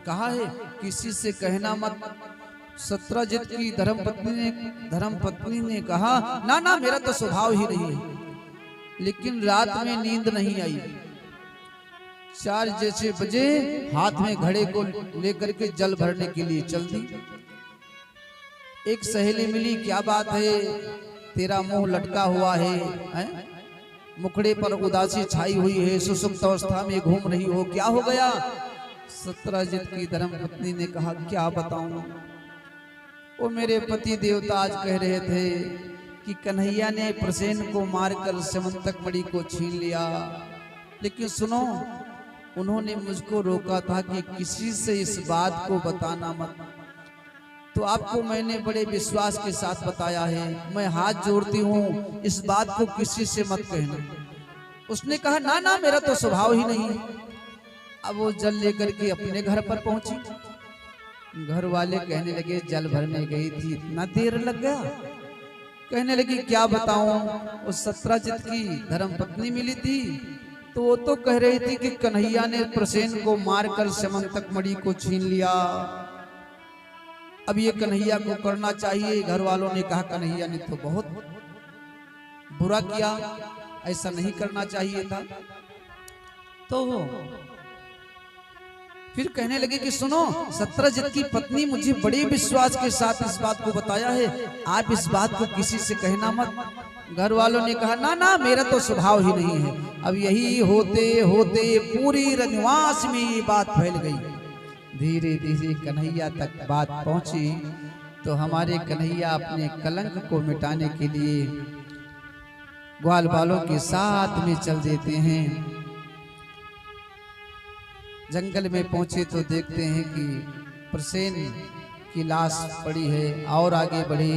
कहा है, किसी से कहना मत। सत्रजित की धर्मपत्नी ने कहा, ना ना मेरा तो स्वभाव ही नहीं है। लेकिन रात में नींद नहीं आई। 4 जैसे बजे हाथ में घड़े को लेकर के जल भरने के लिए चल दी। एक सहेली मिली, क्या बात है तेरा मुंह लटका हुआ है? मुखड़े पर उदासी छाई हुई है, सुसुप्त अवस्था में घूम रही हो, क्या हो गया? सत्रजित की धर्मपत्नी ने कहा, क्या बताऊं, वो मेरे पति देवता आज कह रहे थे कि कन्हैया ने प्रसेन को मारकर सिमंतक मणि को छीन लिया। लेकिन सुनो, उन्होंने मुझको रोका था कि किसी से इस बात को बताना मत। तो आपको मैंने बड़े विश्वास के साथ बताया है, मैं हाथ जोड़ती हूँ इस बात को किसी से मत कहना। उसने कहा, ना ना मेरा तो स्वभाव ही नहीं है। अब वो जल लेकर के अपने घर पर पहुंची। घर वाले कहने लगे, जल भरने गई थी, इतना देर लग गया? कहने लगी, क्या बताऊं, उस सत्रजित की धर्मपत्नी मिली थी, तो वो तो कह रही थी कि कन्हैया ने प्रसेन को मारकर सिमंतक मणि को छीन लिया। अब ये कन्हैया को करना चाहिए। घर वालों ने कहा, कन्हैया ने तो बहुत बुरा किया, ऐसा नहीं करना चाहिए था। तो फिर कहने लगे कि सुनो, सत्रजित की पत्नी मुझे बड़े विश्वास के साथ इस बात को बताया है, आप इस बात को किसी से कहना मत। घर वालों ने कहा, ना ना मेरा तो स्वभाव ही नहीं है। अब यही होते होते पूरी रजवास में ये बात फैल गई। धीरे धीरे कन्हैया तक बात पहुंची तो हमारे कन्हैया अपने कलंक को मिटाने के लिए ग्वाल बालों के साथ में चल देते हैं। जंगल में पहुंचे तो देखते हैं कि प्रसेन की लाश पड़ी है, और आगे बढ़े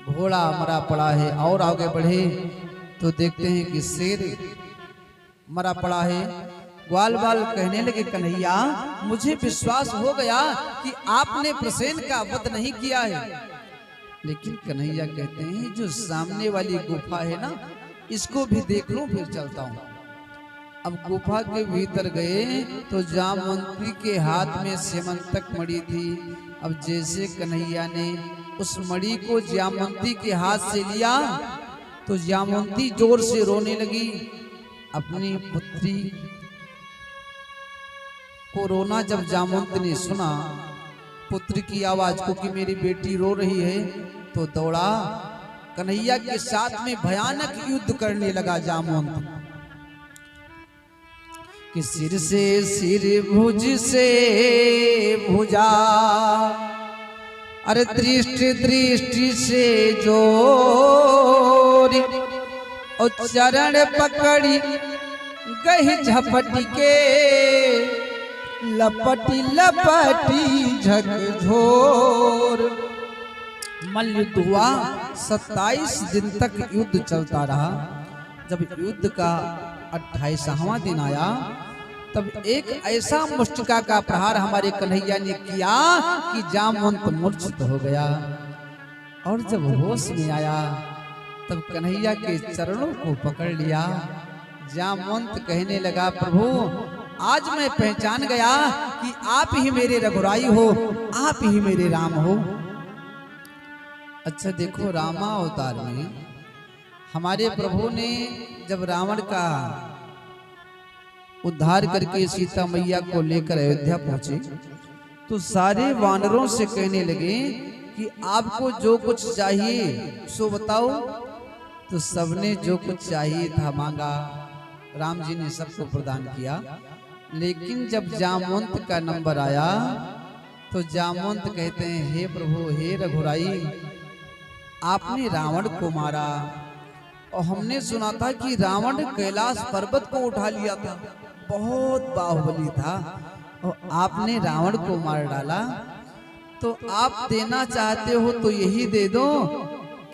घोड़ा मरा पड़ा है, और आगे बढ़े तो देखते हैं कि शेर मरा पड़ा है। ग्वाल बाल कहने लगे, कन्हैया मुझे विश्वास हो गया कि आपने प्रसेन का वध नहीं किया है। लेकिन कन्हैया कहते हैं जो सामने वाली गुफा है ना, इसको भी देख लूं फिर चलता हूं। अब गुफा के भीतर गए तो जामवंती के हाथ में सेमंतक मणि थी। अब जैसे कन्हैया ने उस मणि को जामवंती के हाथ से लिया तो जामवंती जोर से रोने लगी। अपनी पुत्री को रोना जब जामवंत ने सुना, पुत्र की आवाज को कि मेरी बेटी रो रही है, तो दौड़ा कन्हैया के साथ में भयानक युद्ध करने लगा जामवंत। कि सिर से सिर भुज से भुजा, अरे दृष्टि दृष्टि से जोरी, और चरण पकड़ी गही झपटी के, लपटी लपटी झकझोर। मल्लयुद्ध हुआ, 27 दिन तक युद्ध चलता रहा। जब युद्ध का 28वां दिन आया तब एक ऐसा मुष्टिका का प्रहार हमारे कन्हैया ने किया कि जामवंत मूर्छित हो गया। और जब होश में आया तब कन्हैया के चरणों को पकड़ लिया। जामवंत कहने लगा, प्रभु आज मैं पहचान गया कि आप ही मेरे रघुराई हो, आप ही मेरे राम हो। अच्छा देखो, रामा अवतार में हमारे प्रभु ने जब रावण का उद्धार करके सीता मैया को लेकर अयोध्या पहुंचे तो सारे वानरों से कहने लगे कि आपको जो कुछ चाहिए सो बताओ। तो सबने जो कुछ चाहिए था मांगा, राम जी ने सबको प्रदान किया। लेकिन जब जामवंत का नंबर आया तो जामवंत कहते हैं, हे प्रभु, हे रघुराई, आपने रावण को मारा और हमने सुना था कि रावण कैलाश पर्वत को उठा लिया था, बहुत बाहुबली था, और आपने रावण को मार डाला। तो आप देना चाहते हो तो यही दे दो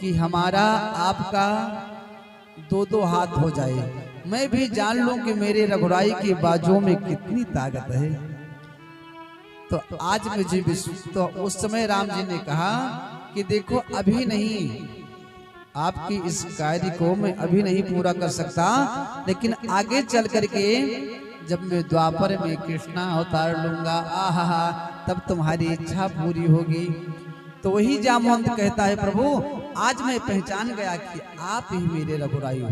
कि हमारा आपका 2-2 हाथ हो जाए, मैं भी जान लूं कि मेरे रघुराई के बाजुओं में कितनी ताकत है। तो आज मुझे तो उस समय राम जी ने कहा कि देखो अभी नहीं, आपकी इस कार्य को मैं अभी नहीं पूरा कर सकता, लेकिन आगे चल करके जब मैं द्वापर में कृष्णा अवतार लूंगा, आहा, तब तुम्हारी इच्छा पूरी होगी। तो वही जामवंत कहता है, प्रभु आज मैं पहचान गया कि आप ही मेरे रघुराई हो।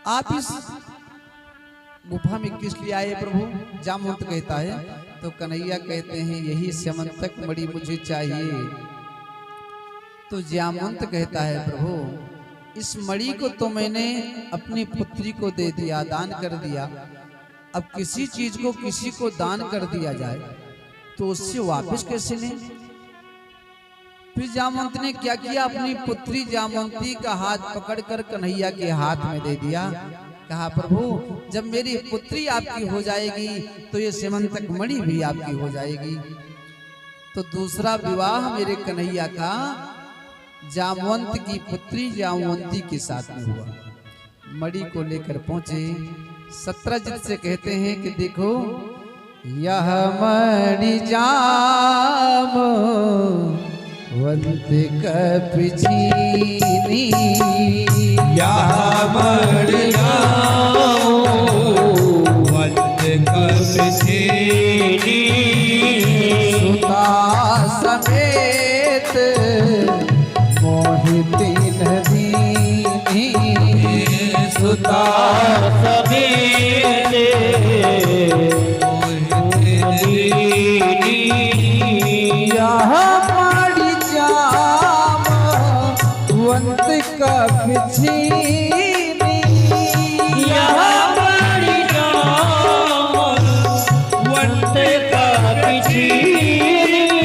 आप इस गुफा में किस लिए आए प्रभु? जामवंत कहता है। तो कन्हैया कहते हैं, यही सेमंतक मणि मुझे चाहिए। तो जामवंत कहता है, प्रभु इस मणि को तो मैंने अपनी पुत्री को दे दिया, दान कर दिया। अब किसी चीज को किसी को दान कर दिया जाए तो उससे वापस कैसे लें? फिर जामवंत ने क्या किया, अपनी पुत्री जामवंती का हाथ पकड़कर कन्हैया के हाथ में दे दिया। कहा, प्रभु जब मेरी पुत्री आपकी हो जाएगी तो ये सेमंतक मणि भी आपकी हो जाएगी। तो दूसरा विवाह मेरे कन्हैया का जामवंत की पुत्री जामवंती के साथ में हुआ। मणि को लेकर पहुंचे, सत्रजित से कहते हैं कि देखो यह मणि जामवंत कपि छीनी,
यह मणि जामवंत कपि छीनी,
सुता समेत मोहिती नदीनी,
सुता समेत
यह मणि जामवंत कपि छीनी,
यह मणि जामवंत कपि छीनी,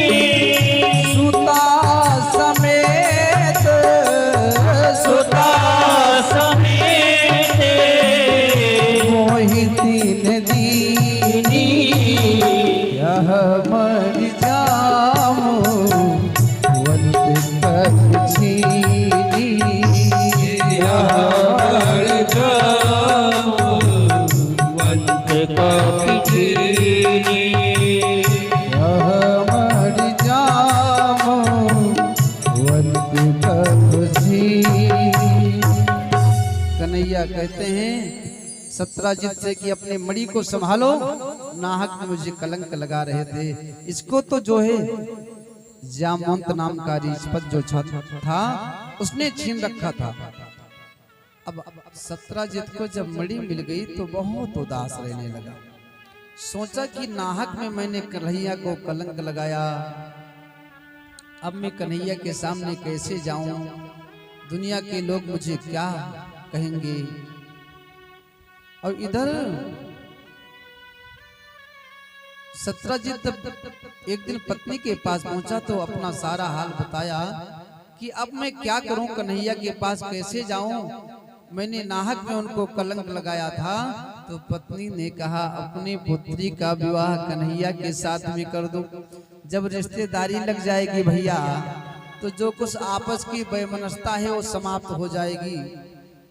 कन्हैया कहते हैं सत्राजित से कि अपने मणि को संभालो, नाहक में मुझे कलंक लगा रहे थे। इसको तो जो है जामवंत नाम का रिश्वत जो था उसने छीन रखा था। अब सत्राजित को जब मणि मिल गई तो बहुत उदास रहने लगा। सोचा कि नाहक में मैंने कन्हैया को कलंक लगाया, अब मैं कन्हैया के सामने कैसे जाऊं, दुनिया के लोग मुझे क्या कहेंगे। और इधर सत्राजित एक दिन पत्नी के पास पहुंचा तो अपना सारा हाल बताया कि अब मैं क्या करूं, कन्हैया के पास कैसे जाऊं, मैंने नाहक में उनको कलंक लगाया था। तो पत्नी ने कहा अपनी पुत्री का विवाह कन्हैया के साथ में कर दो, जब रिश्तेदारी लग जाएगी भैया तो जो कुछ आपस की वैमनस्यता है वो समाप्त हो जाएगी।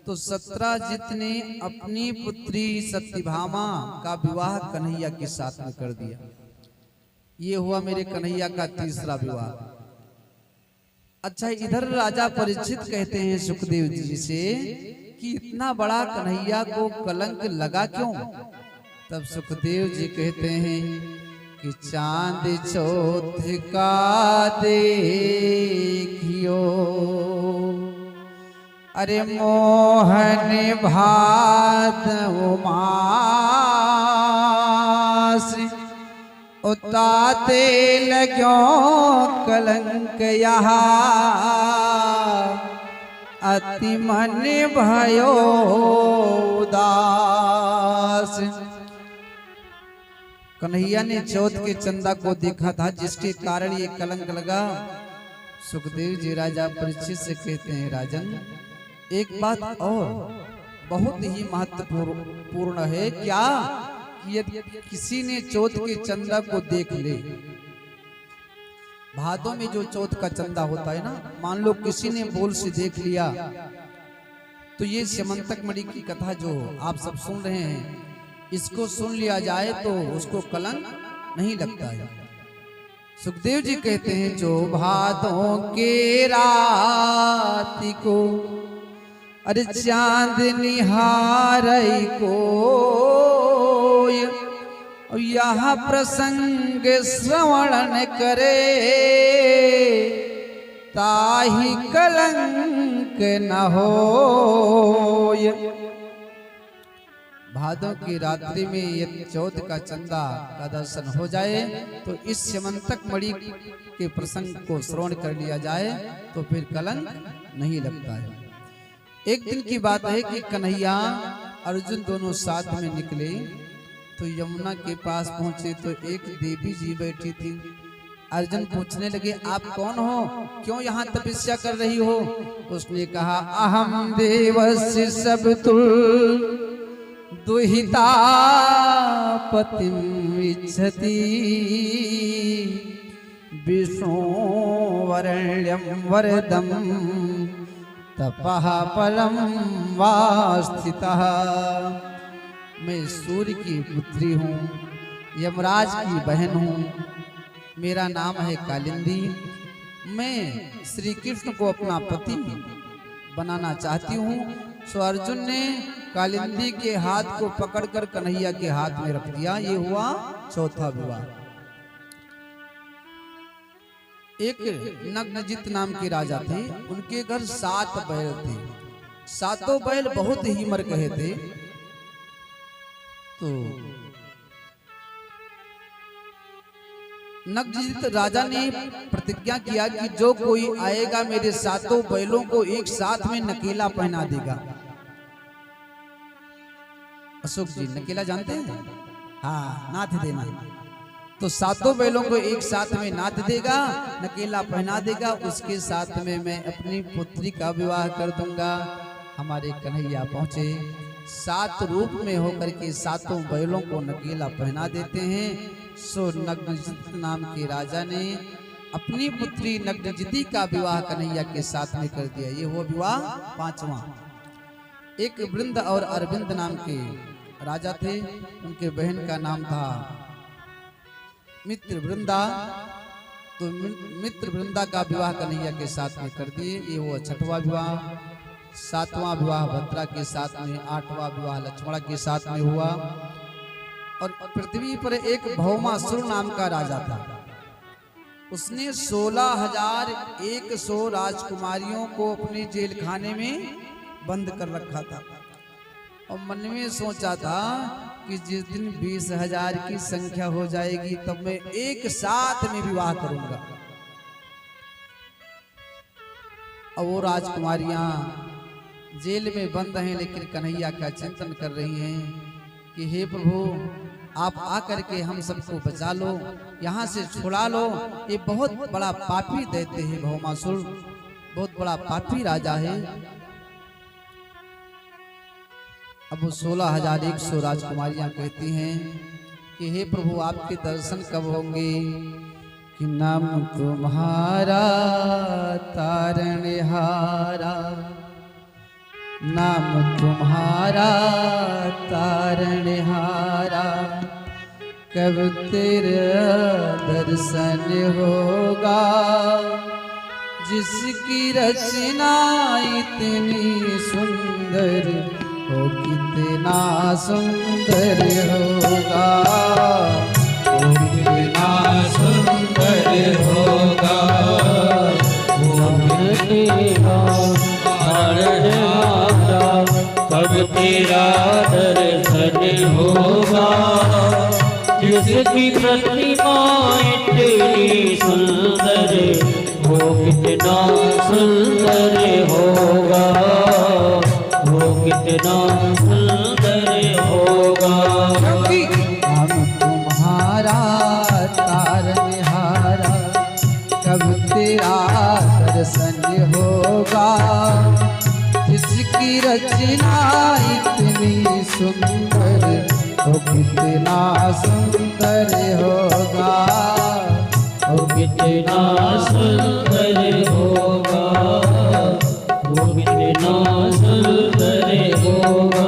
तो सत्राजित ने अपनी पुत्री सत्यभामा का विवाह कन्हैया के साथ में कर दिया। ये हुआ मेरे कन्हैया का तीसरा विवाह। अच्छा, इधर राजा परीक्षित कहते हैं सुखदेव जी से कि इतना बड़ा कन्हैया को कलंक लगा क्यों। तब सुखदेव जी कहते हैं कि चांद चौथ का देखियो, अरे मोहन भात उमास, उताते लग्यो कलंक यहाँ, अति मन भयो उदास। कन्हैया ने चौथ के चंदा को देखा था जिसके कारण ये कलंक लगा। सुखदेव जी राजा परीक्षित से कहते हैं राजन, एक बात और बहुत ही महत्वपूर्ण है, क्या कि यदि किसी ने चौथ के चंदा को देख ले, भादों में जो चौथ का चंदा होता है ना, मान लो किसी ने बोल से देख लिया तो ये स्यमंतक मणि की कथा जो आप सब सुन रहे हैं इसको सुन लिया जाए तो उसको कलंक नहीं लगता है। सुखदेव जी कहते हैं जो भादों के रात को, अरे चांद निहारई को, यह प्रसंग श्रवण करे, ताहि कलंक न होय। भादों की रात्रि में यदि चौथ का चंदा का दर्शन हो जाए तो इस स्यमंतक मणि के प्रसंग को श्रवण कर लिया जाए तो फिर कलंक नहीं लगता है। एक दिन की बात है कि कन्हैया अर्जुन दोनों साथ में निकले तो यमुना के पास पहुंचे तो एक देवी जी बैठी थी। अर्जुन पूछने लगे आप कौन हो, क्यों यहाँ तपस्या कर रही हो। उसने कहा अहम देवस्य सब तुल दुहिता पतिम इच्छति, विष्णु वरण्यम वरदम तपः परम वास्थितः। मैं सूर्य की पुत्री हूँ, यमराज की बहन हूँ, मेरा नाम है कालिंदी। मैं श्री कृष्ण को अपना पति बनाना चाहती हूँ। सो अर्जुन ने कालिंदी के हाथ को पकड़कर कन्हैया के हाथ में रख दिया। ये हुआ चौथा विवाह। एक नग्नजित नाम के राजा थे, उनके घर 7 बैल थे। 7 बैल बहुत ही मर गए थे। तो नग्नजित राजा ने प्रतिज्ञा किया कि जो कोई आएगा मेरे 7 बैलों को एक साथ में नकेला पहना देगा। अशोक जी नकेला जानते हैं? हाँ, नाथ देना। तो 7 बैलों को एक साथ में नाथ देगा, नकेला पहना देगा, उसके साथ में मैं अपनी पुत्री का विवाह कर दूंगा। हमारे कन्हैया पहुंचे, 7 रूप में होकर के 7 बैलों को नकेला पहना देते हैं। सो नग्नजित नाम के राजा ने अपनी पुत्री नग्नजिती का विवाह कन्हैया के साथ में कर दिया। ये वो विवाह 5वां। एक वृंद और अरविंद नाम के राजा थे, उनके बहन का नाम था मित्र वृंदा। तो मित्र वृंदा का विवाह कन्हैया के साथ में कर दिए। ये वो 6वां विवाह। 7वां विवाह भद्रा के साथ में, 8वां विवाह लक्ष्मण के साथ में हुआ। और पृथ्वी पर एक भौमासुर नाम का राजा था। उसने 16,100 राजकुमारियों को अपने जेल खाने में बंद कर रखा था और मन में सोचा था कि जिस दिन 20,000 की संख्या हो जाएगी तब मैं एक साथ में विवाह करूंगा। और वो राजकुमारियां जेल में बंद हैं, लेकिन कन्हैया का चिंतन कर रही हैं कि हे प्रभु, आप आकर के हम सबको बचा लो, यहाँ से छुड़ा लो। ये बहुत बड़ा पापी दैत्य है भौमासुर, बहुत बड़ा पापी राजा है। अब वो 16,100 राजकुमारियां कहती हैं कि हे प्रभु, आपके दर्शन कब होंगे? कि नाम तुम्हारा तारणहारा, नाम तुम्हारा तारणहारा, कब तेरा दर्शन होगा? जिसकी रचना इतनी सुंदर हो, कितना सुंदर होगा,
वो कितना सुंदर होगा। वो
तेरा तारणहारा, कब तेरा दर्शन होगा? जिसकी प्रतिमा इतनी सुंदर हो, कितना सुंदर होगा, वो कितना सुंदर होगा।
हम तुम्हारा तारणहारा, कब तेरा दर्शन होगा? जिसकी रचना इतनी सुंदर हो, कितना सुंदर होगा,
वो कितना सुंदर होगा, वो कितना सुंदर होगा।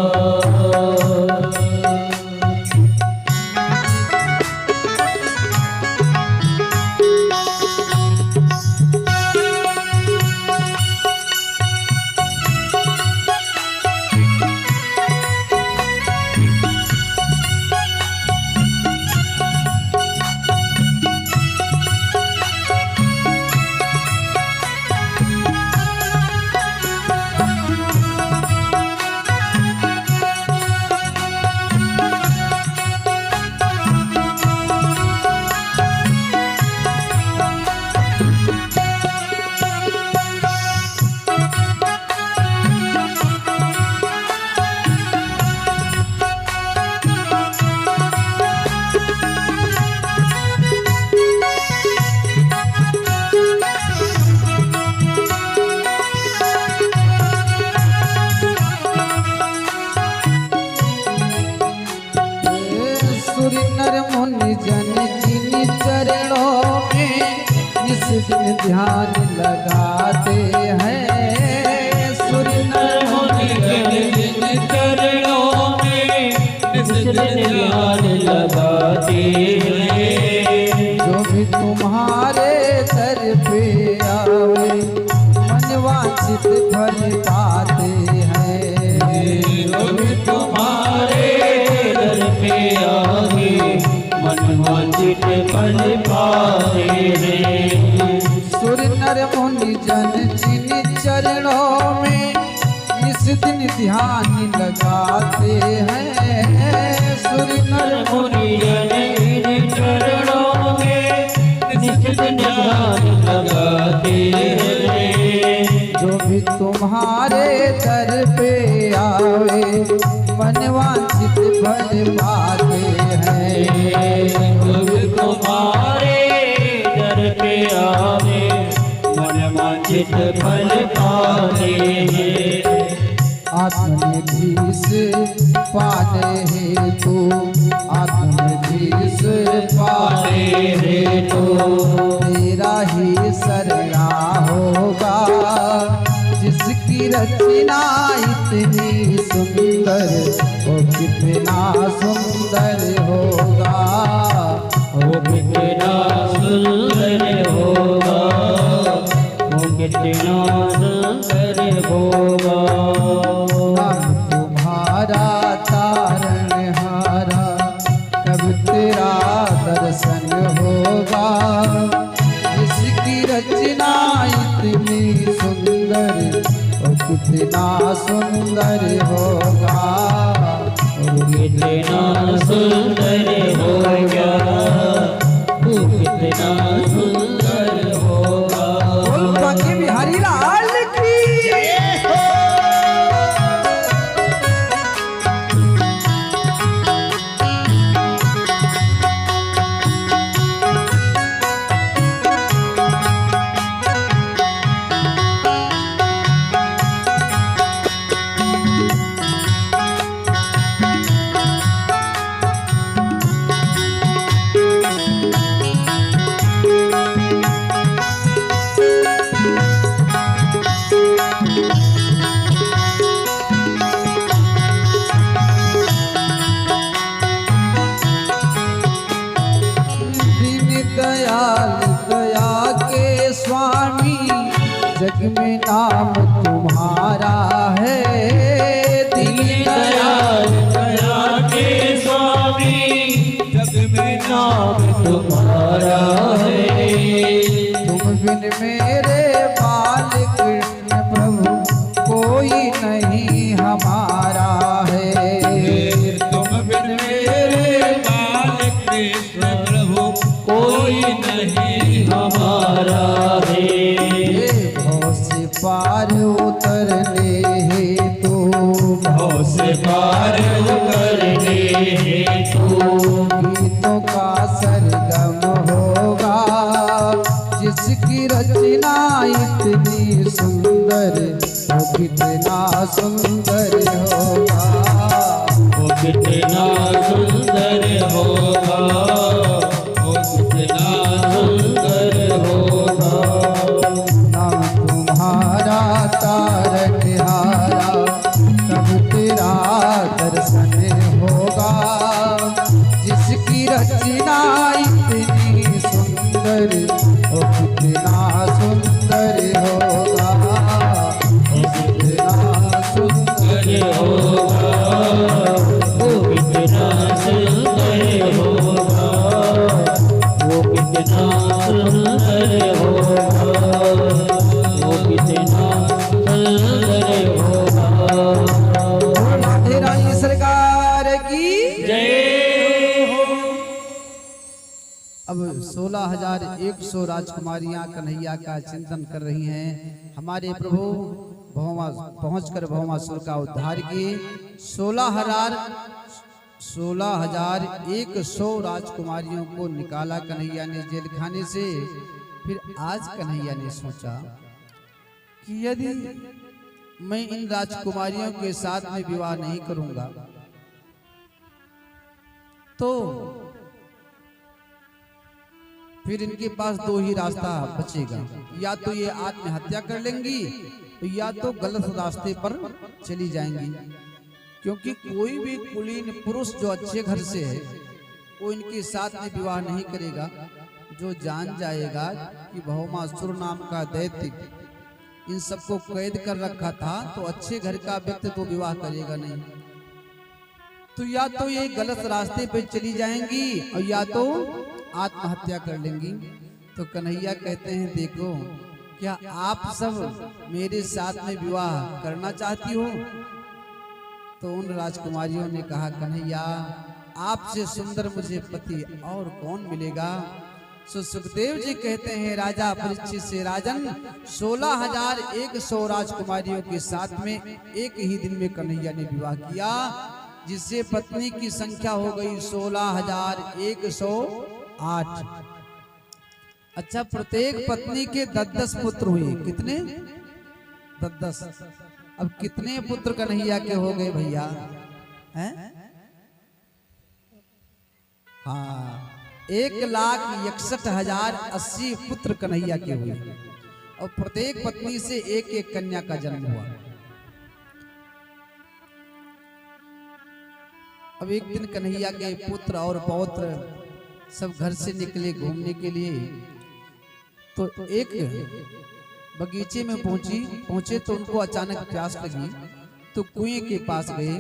ध्यान लगाते हैं। सूर्य
चरणों में ध्यान लगाते हैं।
जो भी तुम्हारे दर पे आवे मन वांछित फल पाते हैं।
जो भी तुम्हारे दर पे आवे मन वांछित फल पाते हैं।
सुर नर मुनि जन जिन चरणों में निस दिन ध्यान लगाते हैं। सुर नर
मुनि जन जिन चरणों में निस दिन ध्यान लगाते हैं।
जो भी तुम्हारे दर पे आवे मन वांछित फल पाते हैं।
जो भी तुम्हारे दर पे आवे मन वांछित फल पाते हैं।
आत्मनिधि से पाने हेतु आत्मनिधि से पाने हेतु तेरा ही शरणा होगा। जिसकी रचना इतनी सुंदर वो कितना सुंदर होगा।
वो कितना सुंदर होगा। वो कितना सुंदर होगा।
तुम्हारा तारणहारा कब तेरा दर्शन होगा। जिसकी रचना इतनी सुंदर वो कितना सुंदर होगा।
कितना सुंदर होगा, तू कितना सुंदर होगा।
बोल बाकी बिहारी लाल की दयाल दया के स्वामी जग में नाम तुम्हारा है। दीन दयाल
दया के स्वामी जग में नाम तुम्हारा है।
तुम बिन मेरे बाल कृष्ण प्रभु कोई नहीं हमारा है।
तुम बिन मेरे बाल कृष्ण प्रभु
कोई नहीं हमारा है।
भव से पार उतरने हेतु
भव से पार
करने हेतु
गीतों का सरगम होगा। जिसकी रचना इतनी सुंदर वो कितना सुंदर होगा।
वो कितना सुंदर होगा, वो कितना सुंदर होगा।
नाम तुम्हारा तारणहारा कब तेरा दर्शन होगा। जिसकी रचना इतनी सुंदर वो कितना सुंदर होगा। वो कितना सुंदर
होगा, वो कितना सुंदर होगा, वो कितना सुंदर होगा, वो कितना सुंदर होगा।
राधे रानी सरकार की
जय हो।
अब 16,100 राजकुमारियां कन्हैया का चिंतन कर रही हैं। हमारे प्रभु भौमा पहुंचकर भौमासुर का उद्धार किए। 16,100 राजकुमारियों को निकाला कन्हैया ने जेल खाने से। फिर आज कन्हैया ने सोचा कि यदि मैं इन राजकुमारियों के साथ में विवाह नहीं करूंगा तो फिर इनके पास दो ही रास्ता बचेगा। या तो ये आत्महत्या कर लेंगी या तो गलत रास्ते पर चली जाएंगी। क्योंकि कोई भी कुलीन पुरुष जो अच्छे घर से है वो इनके साथ में विवाह नहीं करेगा। जो जान जाएगा कि भौमासुर नाम का दैत्य इन सबको कैद कर रखा था तो अच्छे घर का व्यक्ति तो विवाह करेगा नहीं। तो या तो ये गलत रास्ते पे चली जाएंगी और या तो आत्महत्या कर लेंगी। तो कन्हैया कहते हैं देखो क्या आप सब मेरे साथ में विवाह करना चाहती हो। तो उन राजकुमारियों ने कहा कन्हैया आपसे सुंदर मुझे पति और कौन मिलेगा। सो सुखदेव जी कहते हैं राजा परीक्षित से राजन 16,100 राजकुमारियों के साथ में एक ही दिन में कन्हैया ने विवाह किया जिससे पत्नी की संख्या हो गई 16,108। अच्छा प्रत्येक पत्नी के 10-10 पुत्र हुए। कितने? 10-10। अब कितने पुत्र कन्हैया के हो गए भैया हैं? हाँ 1,61,080 पुत्र कन्हैया के हुए और प्रत्येक पत्नी से एक एक कन्या का जन्म हुआ। अब एक दिन कन्हैया के पुत्र और पौत्र सब घर से निकले घूमने के लिए। तो एक बगीचे में पहुंचे तो उनको अचानक प्यास लगी, तो कुएं के पास गए।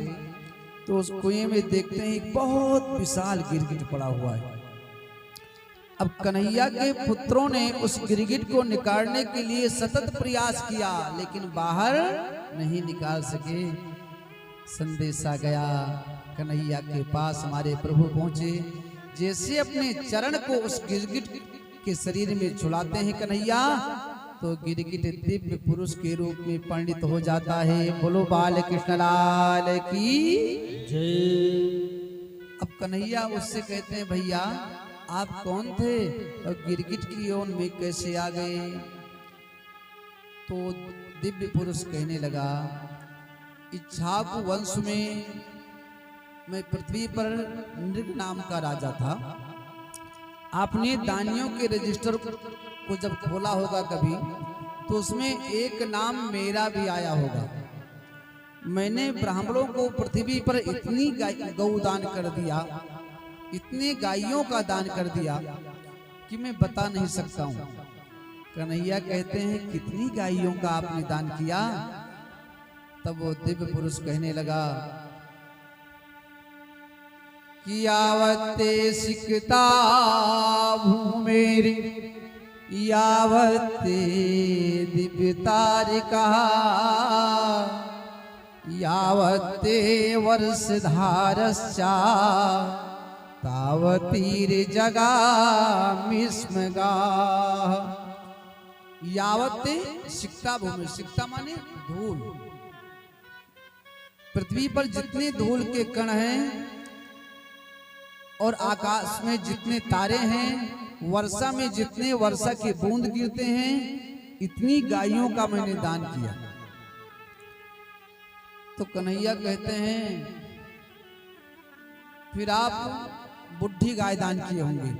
तो उस कुएं में देखते हैं एक बहुत विशाल गिरगिट पड़ा हुआ है। अब कन्हैया के पुत्रों ने उस गिरगिट को निकालने के लिए सतत प्रयास किया, लेकिन बाहर नहीं निकाल सके। संदेशा गया कन्हैया के पास, हमारे प्रभु पहुंचे, जैसे अपने चरण को उस गिरगिट के शरीर में झुलाते हैं कन्हैया, तो गिरगिट दिव्य पुरुष के रूप में परिणित हो जाता है। बोलो बाल कृष्ण लाल की
जय।
अब कन्हैया उससे कहते हैं, भैया आप कौन थे और गिरगिट की योन में कैसे आ गए? तो दिव्य पुरुष कहने लगा, इक्ष्वाकु वंश में मैं पृथ्वी पर नृग नाम का राजा था। आपने दानियों के रजिस्टर को जब खोला होगा कभी, तो उसमें एक नाम मेरा भी आया होगा। मैंने ब्राह्मणों को पृथ्वी पर इतनी गौ दान कर दिया, इतने गायों का दान कर दिया कि मैं बता नहीं सकता हूँ। कन्हैया कहते हैं, कितनी गायों का आपने दान किया? तब वो दिव्य पुरुष कहने लगा कि यावते सिकता भूमेरी यावते दिव्य तारिका यावते वर्ष धारस्या तावतीर जगा मिस्मगा। यावते सिकता भूमि, सिकता माने धूल। पृथ्वी पर जितने धूल के कण हैं और आकाश में जितने तारे हैं, वर्षा में जितने वर्षा के बूंद गिरते हैं, इतनी गायों का मैंने दान किया। तो कन्हैया कहते हैं, फिर आप बुढ़ी गाय दान किए होंगे,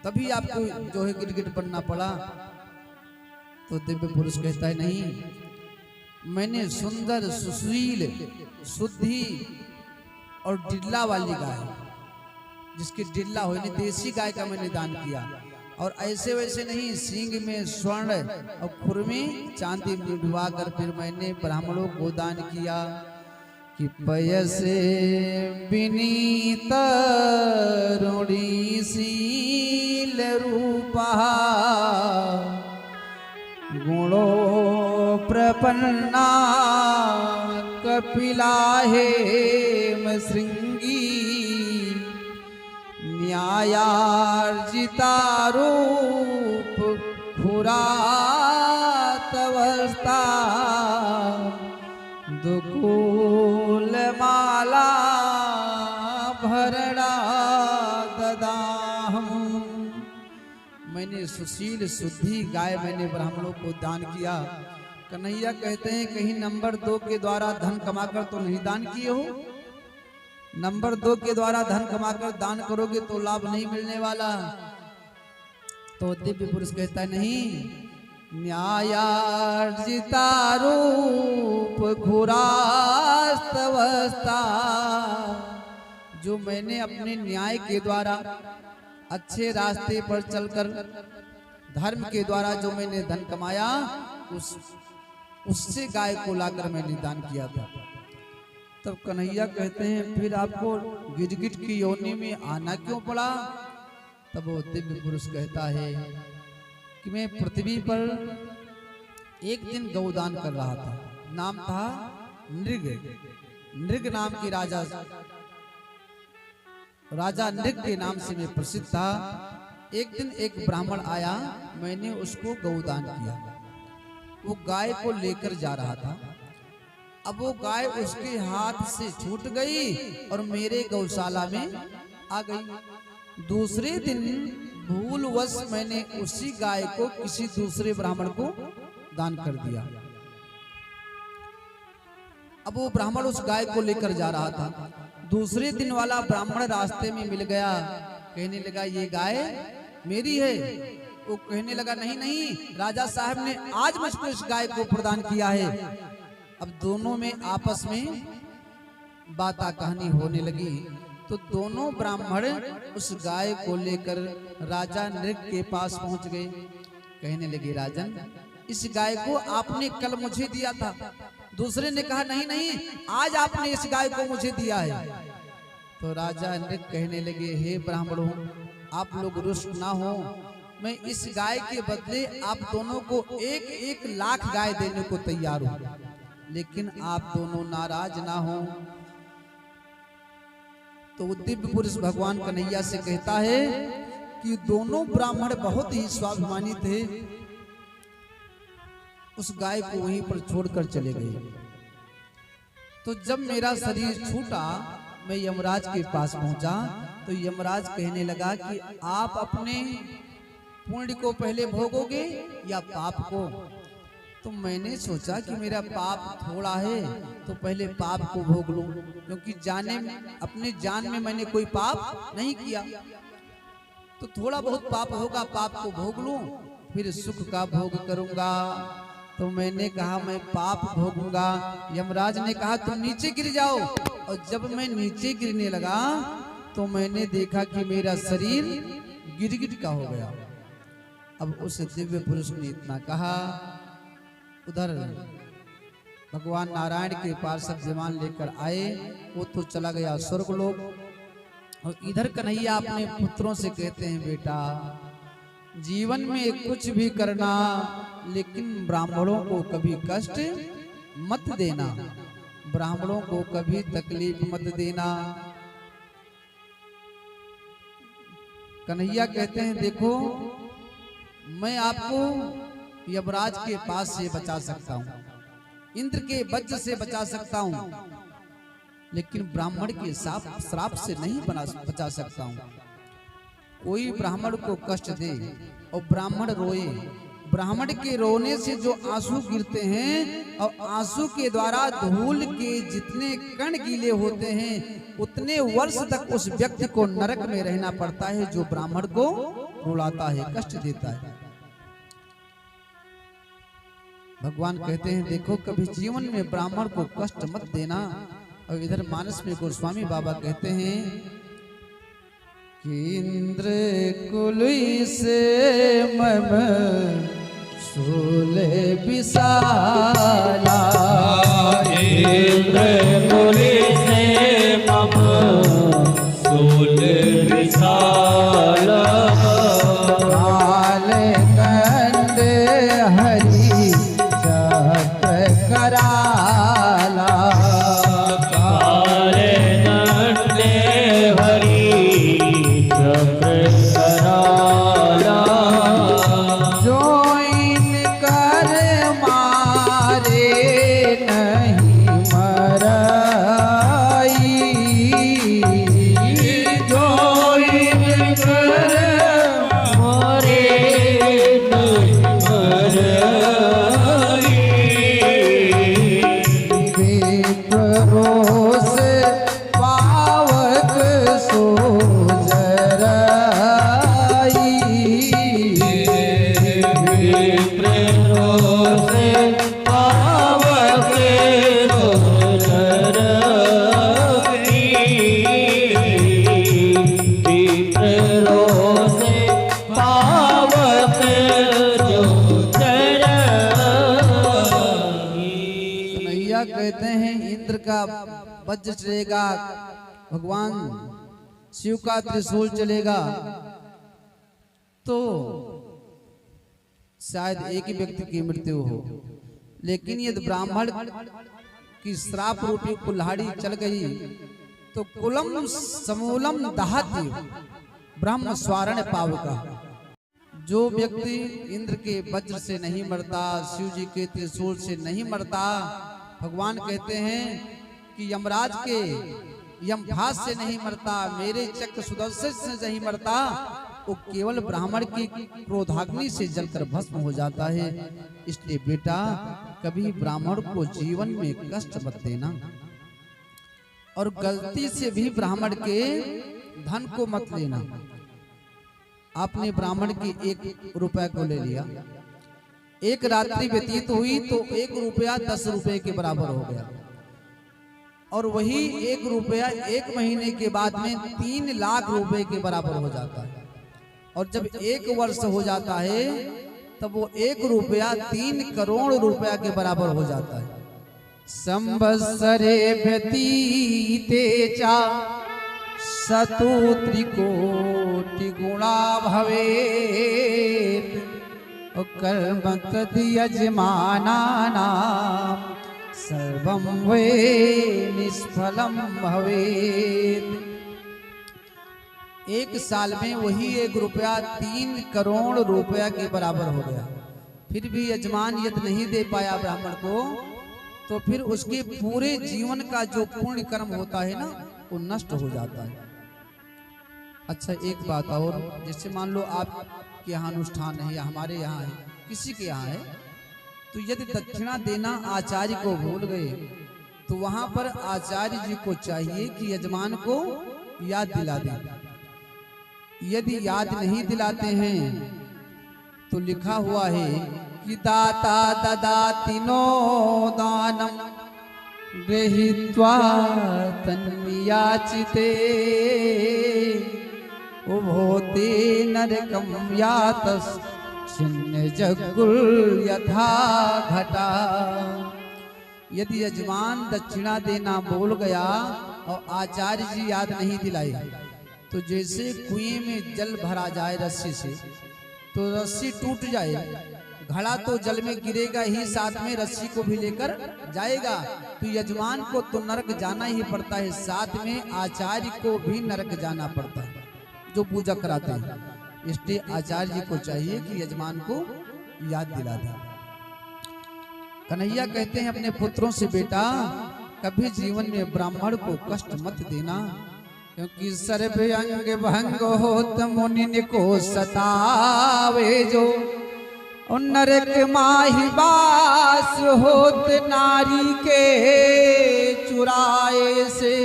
तभी आपको जो है गिरगिट बनना पड़ा। तो दिव्य पुरुष कहता है, नहीं, मैंने सुंदर सुशील शुद्धि और डिल्ला वाली गाय, जिसकी डिल्ला हो, देसी गाय का मैंने दान किया। और ऐसे वैसे नहीं, सींग में स्वर्ण और खुर में चांदी डुबा कर फिर मैंने ब्राह्मणों को दान किया। कि पयसे विनीत ऋणीशील रूपा गुणो प्रपन्ना कपिला हेम श्रृंगी न्यायार्जिता रूप पुरातवस्था दुकूल माला भरणा ददाहम। मैंने सुशील शुद्धि गाय मैंने ब्राह्मणों को दान किया। कन्हैया कहते हैं, कहीं नंबर 2 के द्वारा धन कमाकर तो नहीं दान किए हो? नंबर 2 के द्वारा धन कमाकर दान करोगे तो लाभ नहीं मिलने वाला। तो दिव्य पुरुष कहता है, नहीं, न्यायार्जिता रूप घोरास्तवस्था, जो मैंने अपने न्याय के द्वारा अच्छे रास्ते पर चलकर धर्म के द्वारा जो मैंने धन कमाया, उससे गाय को लाकर मैंने दान किया था। तब कन्हैया कहते हैं, फिर आपको गिरगिट की योनि में आना क्यों पड़ा? तब वो दिव्य पुरुष कहता है कि मैं पृथ्वी पर एक दिन गौदान कर रहा था। नाम था नृग। नृग नाम के राजा नृग के नाम से मैं प्रसिद्ध था। एक दिन एक ब्राह्मण आया, मैंने उसको गौदान किया। वो गाय को लेकर जा रहा था। अब वो गाय उसके हाथ से छूट गई और मेरे गौशाला में आ गई। दूसरे दिन भूलवश मैंने उसी गाय को किसी दूसरे ब्राह्मण को दान कर दिया। अब वो ब्राह्मण उस गाय को लेकर जा रहा था। दूसरे दिन वाला ब्राह्मण रास्ते में मिल गया, कहने लगा, ये गाय मेरी है। वो कहने लगा, नहीं नहीं, राजा साहब ने आज मुझको इस गाय को प्रदान किया है। अब दोनों में आपस में बाता कहानी होने लगी। तो दोनों ब्राह्मण उस गाय को लेकर राजा नृग के पास पहुंच गए। कहने लगे, राजन, इस गाय को आपने कल मुझे दिया था। दूसरे ने कहा नहीं नहीं, आज आपने इस गाय को मुझे दिया है। तो राजा नृप कहने लगे, हे ब्राह्मणों, आप लोग रुष्ट ना हो, मैं इस गाय के बदले आप दोनों को 1-1 लाख गाय देने को तैयार हूं, लेकिन आप दोनों नाराज ना हो। तो दिव्य पुरुष भगवान कन्हैया से कहता है कि दोनों ब्राह्मण बहुत ही स्वाभिमानी थे, उस गाय को वहीं पर छोड़कर चले गए। तो जब मेरा शरीर छूटा, मैं यमराज के पास पहुंचा, तो यमराज कहने लगा कि आप अपने पुण्य को पहले भोगोगे या पाप को। तो मैंने सोचा कि मेरा पाप थोड़ा है, तो पहले पाप को भोग लूं, क्योंकि अपने जान में मैंने कोई पाप नहीं किया। तो थोड़ा बहुत पाप होगा, पाप को भोग लूं, फिर सुख का भोग करूंगा। तो मैंने कहा मैं पाप भोगूंगा। यमराज ने कहा तुम नीचे गिर जाओ। और जब मैं नीचे गिरने लगा तो मैंने देखा कि मेरा शरीर गिरगिट का हो गया। अब उस दिव्य पुरुष ने इतना कहा, उधर भगवान नारायण के पार्षद विमान लेकर आए, वो तो चला गया स्वर्गलोक। और इधर कन्हैया अपने पुत्रों से कहते हैं, बेटा जीवन में कुछ भी करना, लेकिन ब्राह्मणों को कभी कष्ट मत देना, ब्राह्मणों को कभी तकलीफ मत देना। कन्हैया कहते हैं, देखो मैं आपको यमराज के पास से बचा सकता हूं, इंद्र के वज्र से बचा सकता हूं, लेकिन ब्राह्मण के श्राप से नहीं बचा सकता हूं। कोई ब्राह्मण को कष्ट दे और ब्राह्मण रोए, ब्राह्मण के रोने से जो आंसू गिरते हैं और आंसू के द्वारा धूल के जितने कण गीले होते हैं, उतने वर्ष तक उस व्यक्ति को नरक में रहना पड़ता है जो ब्राह्मण को रुलाता है, कष्ट देता है। भगवान कहते हैं, देखो कभी जीवन में ब्राह्मण को कष्ट मत देना। और इधर मानस में गोस्वामी बाबा कहते हैं कि इंद्र कुलई से मम सूले विशाला,
इंद्र कुलई से मम सूले विशाला,
काल कंड हरि चक्र कराला, वज्र चलेगा, भगवान शिव का त्रिशूल चलेगा, तो शायद एक ही व्यक्ति की मृत्यु हो। लेकिन यदि ब्राह्मण की श्राप रूपी कुल्हाड़ी चल गई तो कुलम समूलम दहति ब्रह्म स्वारण पावका। जो व्यक्ति इंद्र के वज्र से नहीं मरता, शिव जी के त्रिशूल से नहीं मरता, भगवान कहते हैं कि यमराज के यमभास से नहीं मरता, मेरे चक्र सुदर्शन से नहीं मरता, वो केवल ब्राह्मण की क्रोधाग्नि से जलकर भस्म हो जाता है। इसलिए बेटा कभी ब्राह्मण को जीवन में कष्ट मत देना, और गलती से भी ब्राह्मण के धन को मत लेना। आपने ब्राह्मण की 1 रुपए को ले लिया, एक रात्रि व्यतीत हुई तो 1 रुपया 10 रुपए के बराबर हो गया, और वही 1 रुपया 1 महीने के बाद में 3 लाख रुपए के बराबर हो जाता है। और जब 1 वर्ष हो जाता है तब वो 1 रुपया 3 करोड़ रुपया के बराबर हो जाता है। संवत्सरे व्यतीते चा सतु त्रिकोटि गुणा भवेत् कर्म तद् यजमानानां सर्वं वै निष्फलं भवेत्। 1 साल में वही 1 रुपया 3 करोड़ रुपया के बराबर हो गया। फिर भी यजमान यदि नहीं दे पाया ब्राह्मण को, तो फिर उसके पूरे जीवन का जो पुण्य कर्म होता है ना, वो नष्ट हो जाता है। अच्छा, एक बात और, जैसे मान लो आपके यहाँ अनुष्ठान है या हमारे यहाँ है, किसी के यहाँ है, तो यदि दक्षिणा देना आचार्य को भूल गए, तो वहां पर आचार्य जी को चाहिए कि यजमान को याद दिला दें। यदि याद नहीं दिलाते हैं तो लिखा हुआ है कि दाता ददाति नो दानम गृहीत्वा तन्याचिते उभोते नरकं यातस् छिन्न जगुल यथा घटा। यदि यजमान दक्षिणा देना भूल गया और आचार्य जी याद नहीं दिलाए, तो जैसे कुएं में जल भरा जाए रस्सी से, तो रस्सी टूट जाए, घड़ा तो जल में गिरेगा ही, साथ में रस्सी को भी लेकर जाएगा। तो यजमान को तो नरक जाना ही पड़ता है, साथ में आचार्य को भी नरक जाना पड़ता है जो पूजा कराते हैं। इसलिए आचार्य जी को चाहिए कि यजमान को याद दिला दें। कन्हैया कहते हैं अपने पुत्रों से, बेटा कभी जीवन में ब्राह्मण को कष्ट मत देना, क्योंकि सर्व अंग भंग होत मुनिन को सतावे जो, नरक माही बास होत नारी के चुराए से,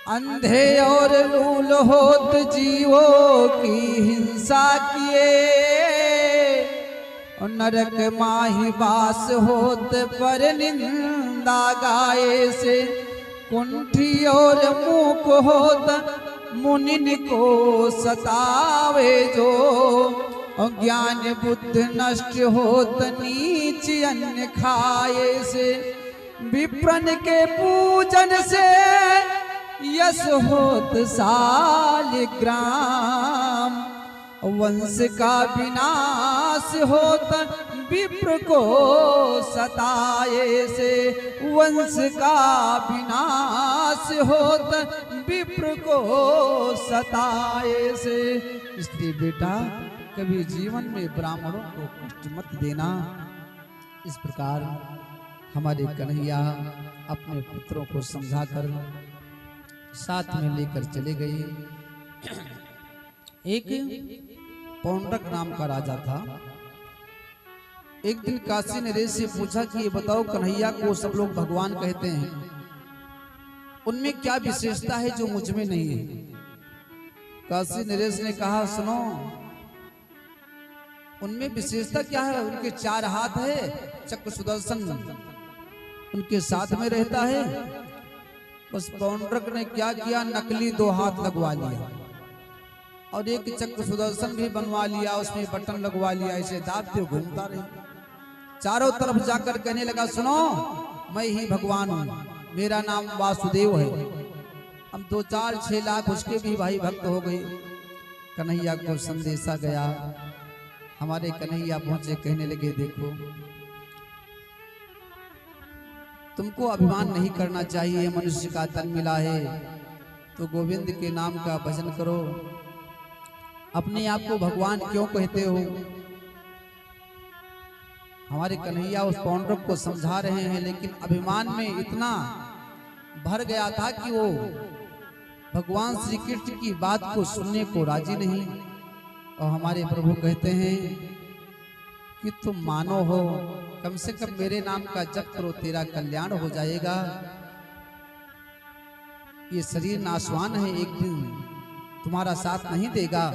अंधे और लूल होत जीवों की हिंसा किए, नरक माही बास होत पर निंदा गाए से, कुंठी और मूक होत मुनिन को सतावे जो, ज्ञान बुद्ध नष्ट होत नीच अन्न खाए से, विप्रन के पूजन से यश होत सालिग्राम, वंश का विनाश होत विप्र को सताए से, वंश का विनाश होत विप्र को सताए से। इसलिए बेटा कभी जीवन में ब्राह्मणों को कष्ट मत देना। इस प्रकार हमारे कन्हैया अपने पुत्रों को समझाकर साथ में लेकर चले गए। एक पौंड्रक नाम का राजा था। एक दिन काशी नरेश से पूछा कि ये बताओ, कन्हैया को सब लोग भगवान कहते हैं, उनमें क्या विशेषता है जो मुझ में नहीं है? काशी नरेश ने कहा, सुनो, उनमें विशेषता क्या है? उनके 4 हाथ है, चक्र सुदर्शन उनके साथ में रहता है। बस पौंड्रक ने क्या किया, नकली 2 हाथ लगवा लिया और एक चक्र सुदर्शन भी बनवा लिया, उसमें बटन लगवा लिया, ऐसे दाबते घूमता रहे। चारों तरफ जाकर कहने लगा, सुनो, मैं ही भगवान हूँ, मेरा नाम वासुदेव है। अब 2, 4, 6 लाख उसके भी भाई भक्त हो गए। कन्हैया को संदेशा गया। हमारे कन्हैया पहुंचे, कहने लगे, देखो तुमको अभिमान नहीं करना चाहिए, मनुष्य का तन मिला है तो गोविंद के नाम का भजन करो। अपने आप को भगवान क्यों कहते हो? हमारे कन्हैया उस पौंड्रक को समझा रहे हैं, लेकिन अभिमान में इतना भर गया था कि वो भगवान श्री कृष्ण की बात को सुनने को राजी नहीं। और हमारे प्रभु कहते हैं कि तुम मानो हो, कम से कम मेरे नाम का जप करो, तेरा कल्याण हो जाएगा। ये शरीर नाशवान है, एक दिन तुम्हारा साथ नहीं देगा।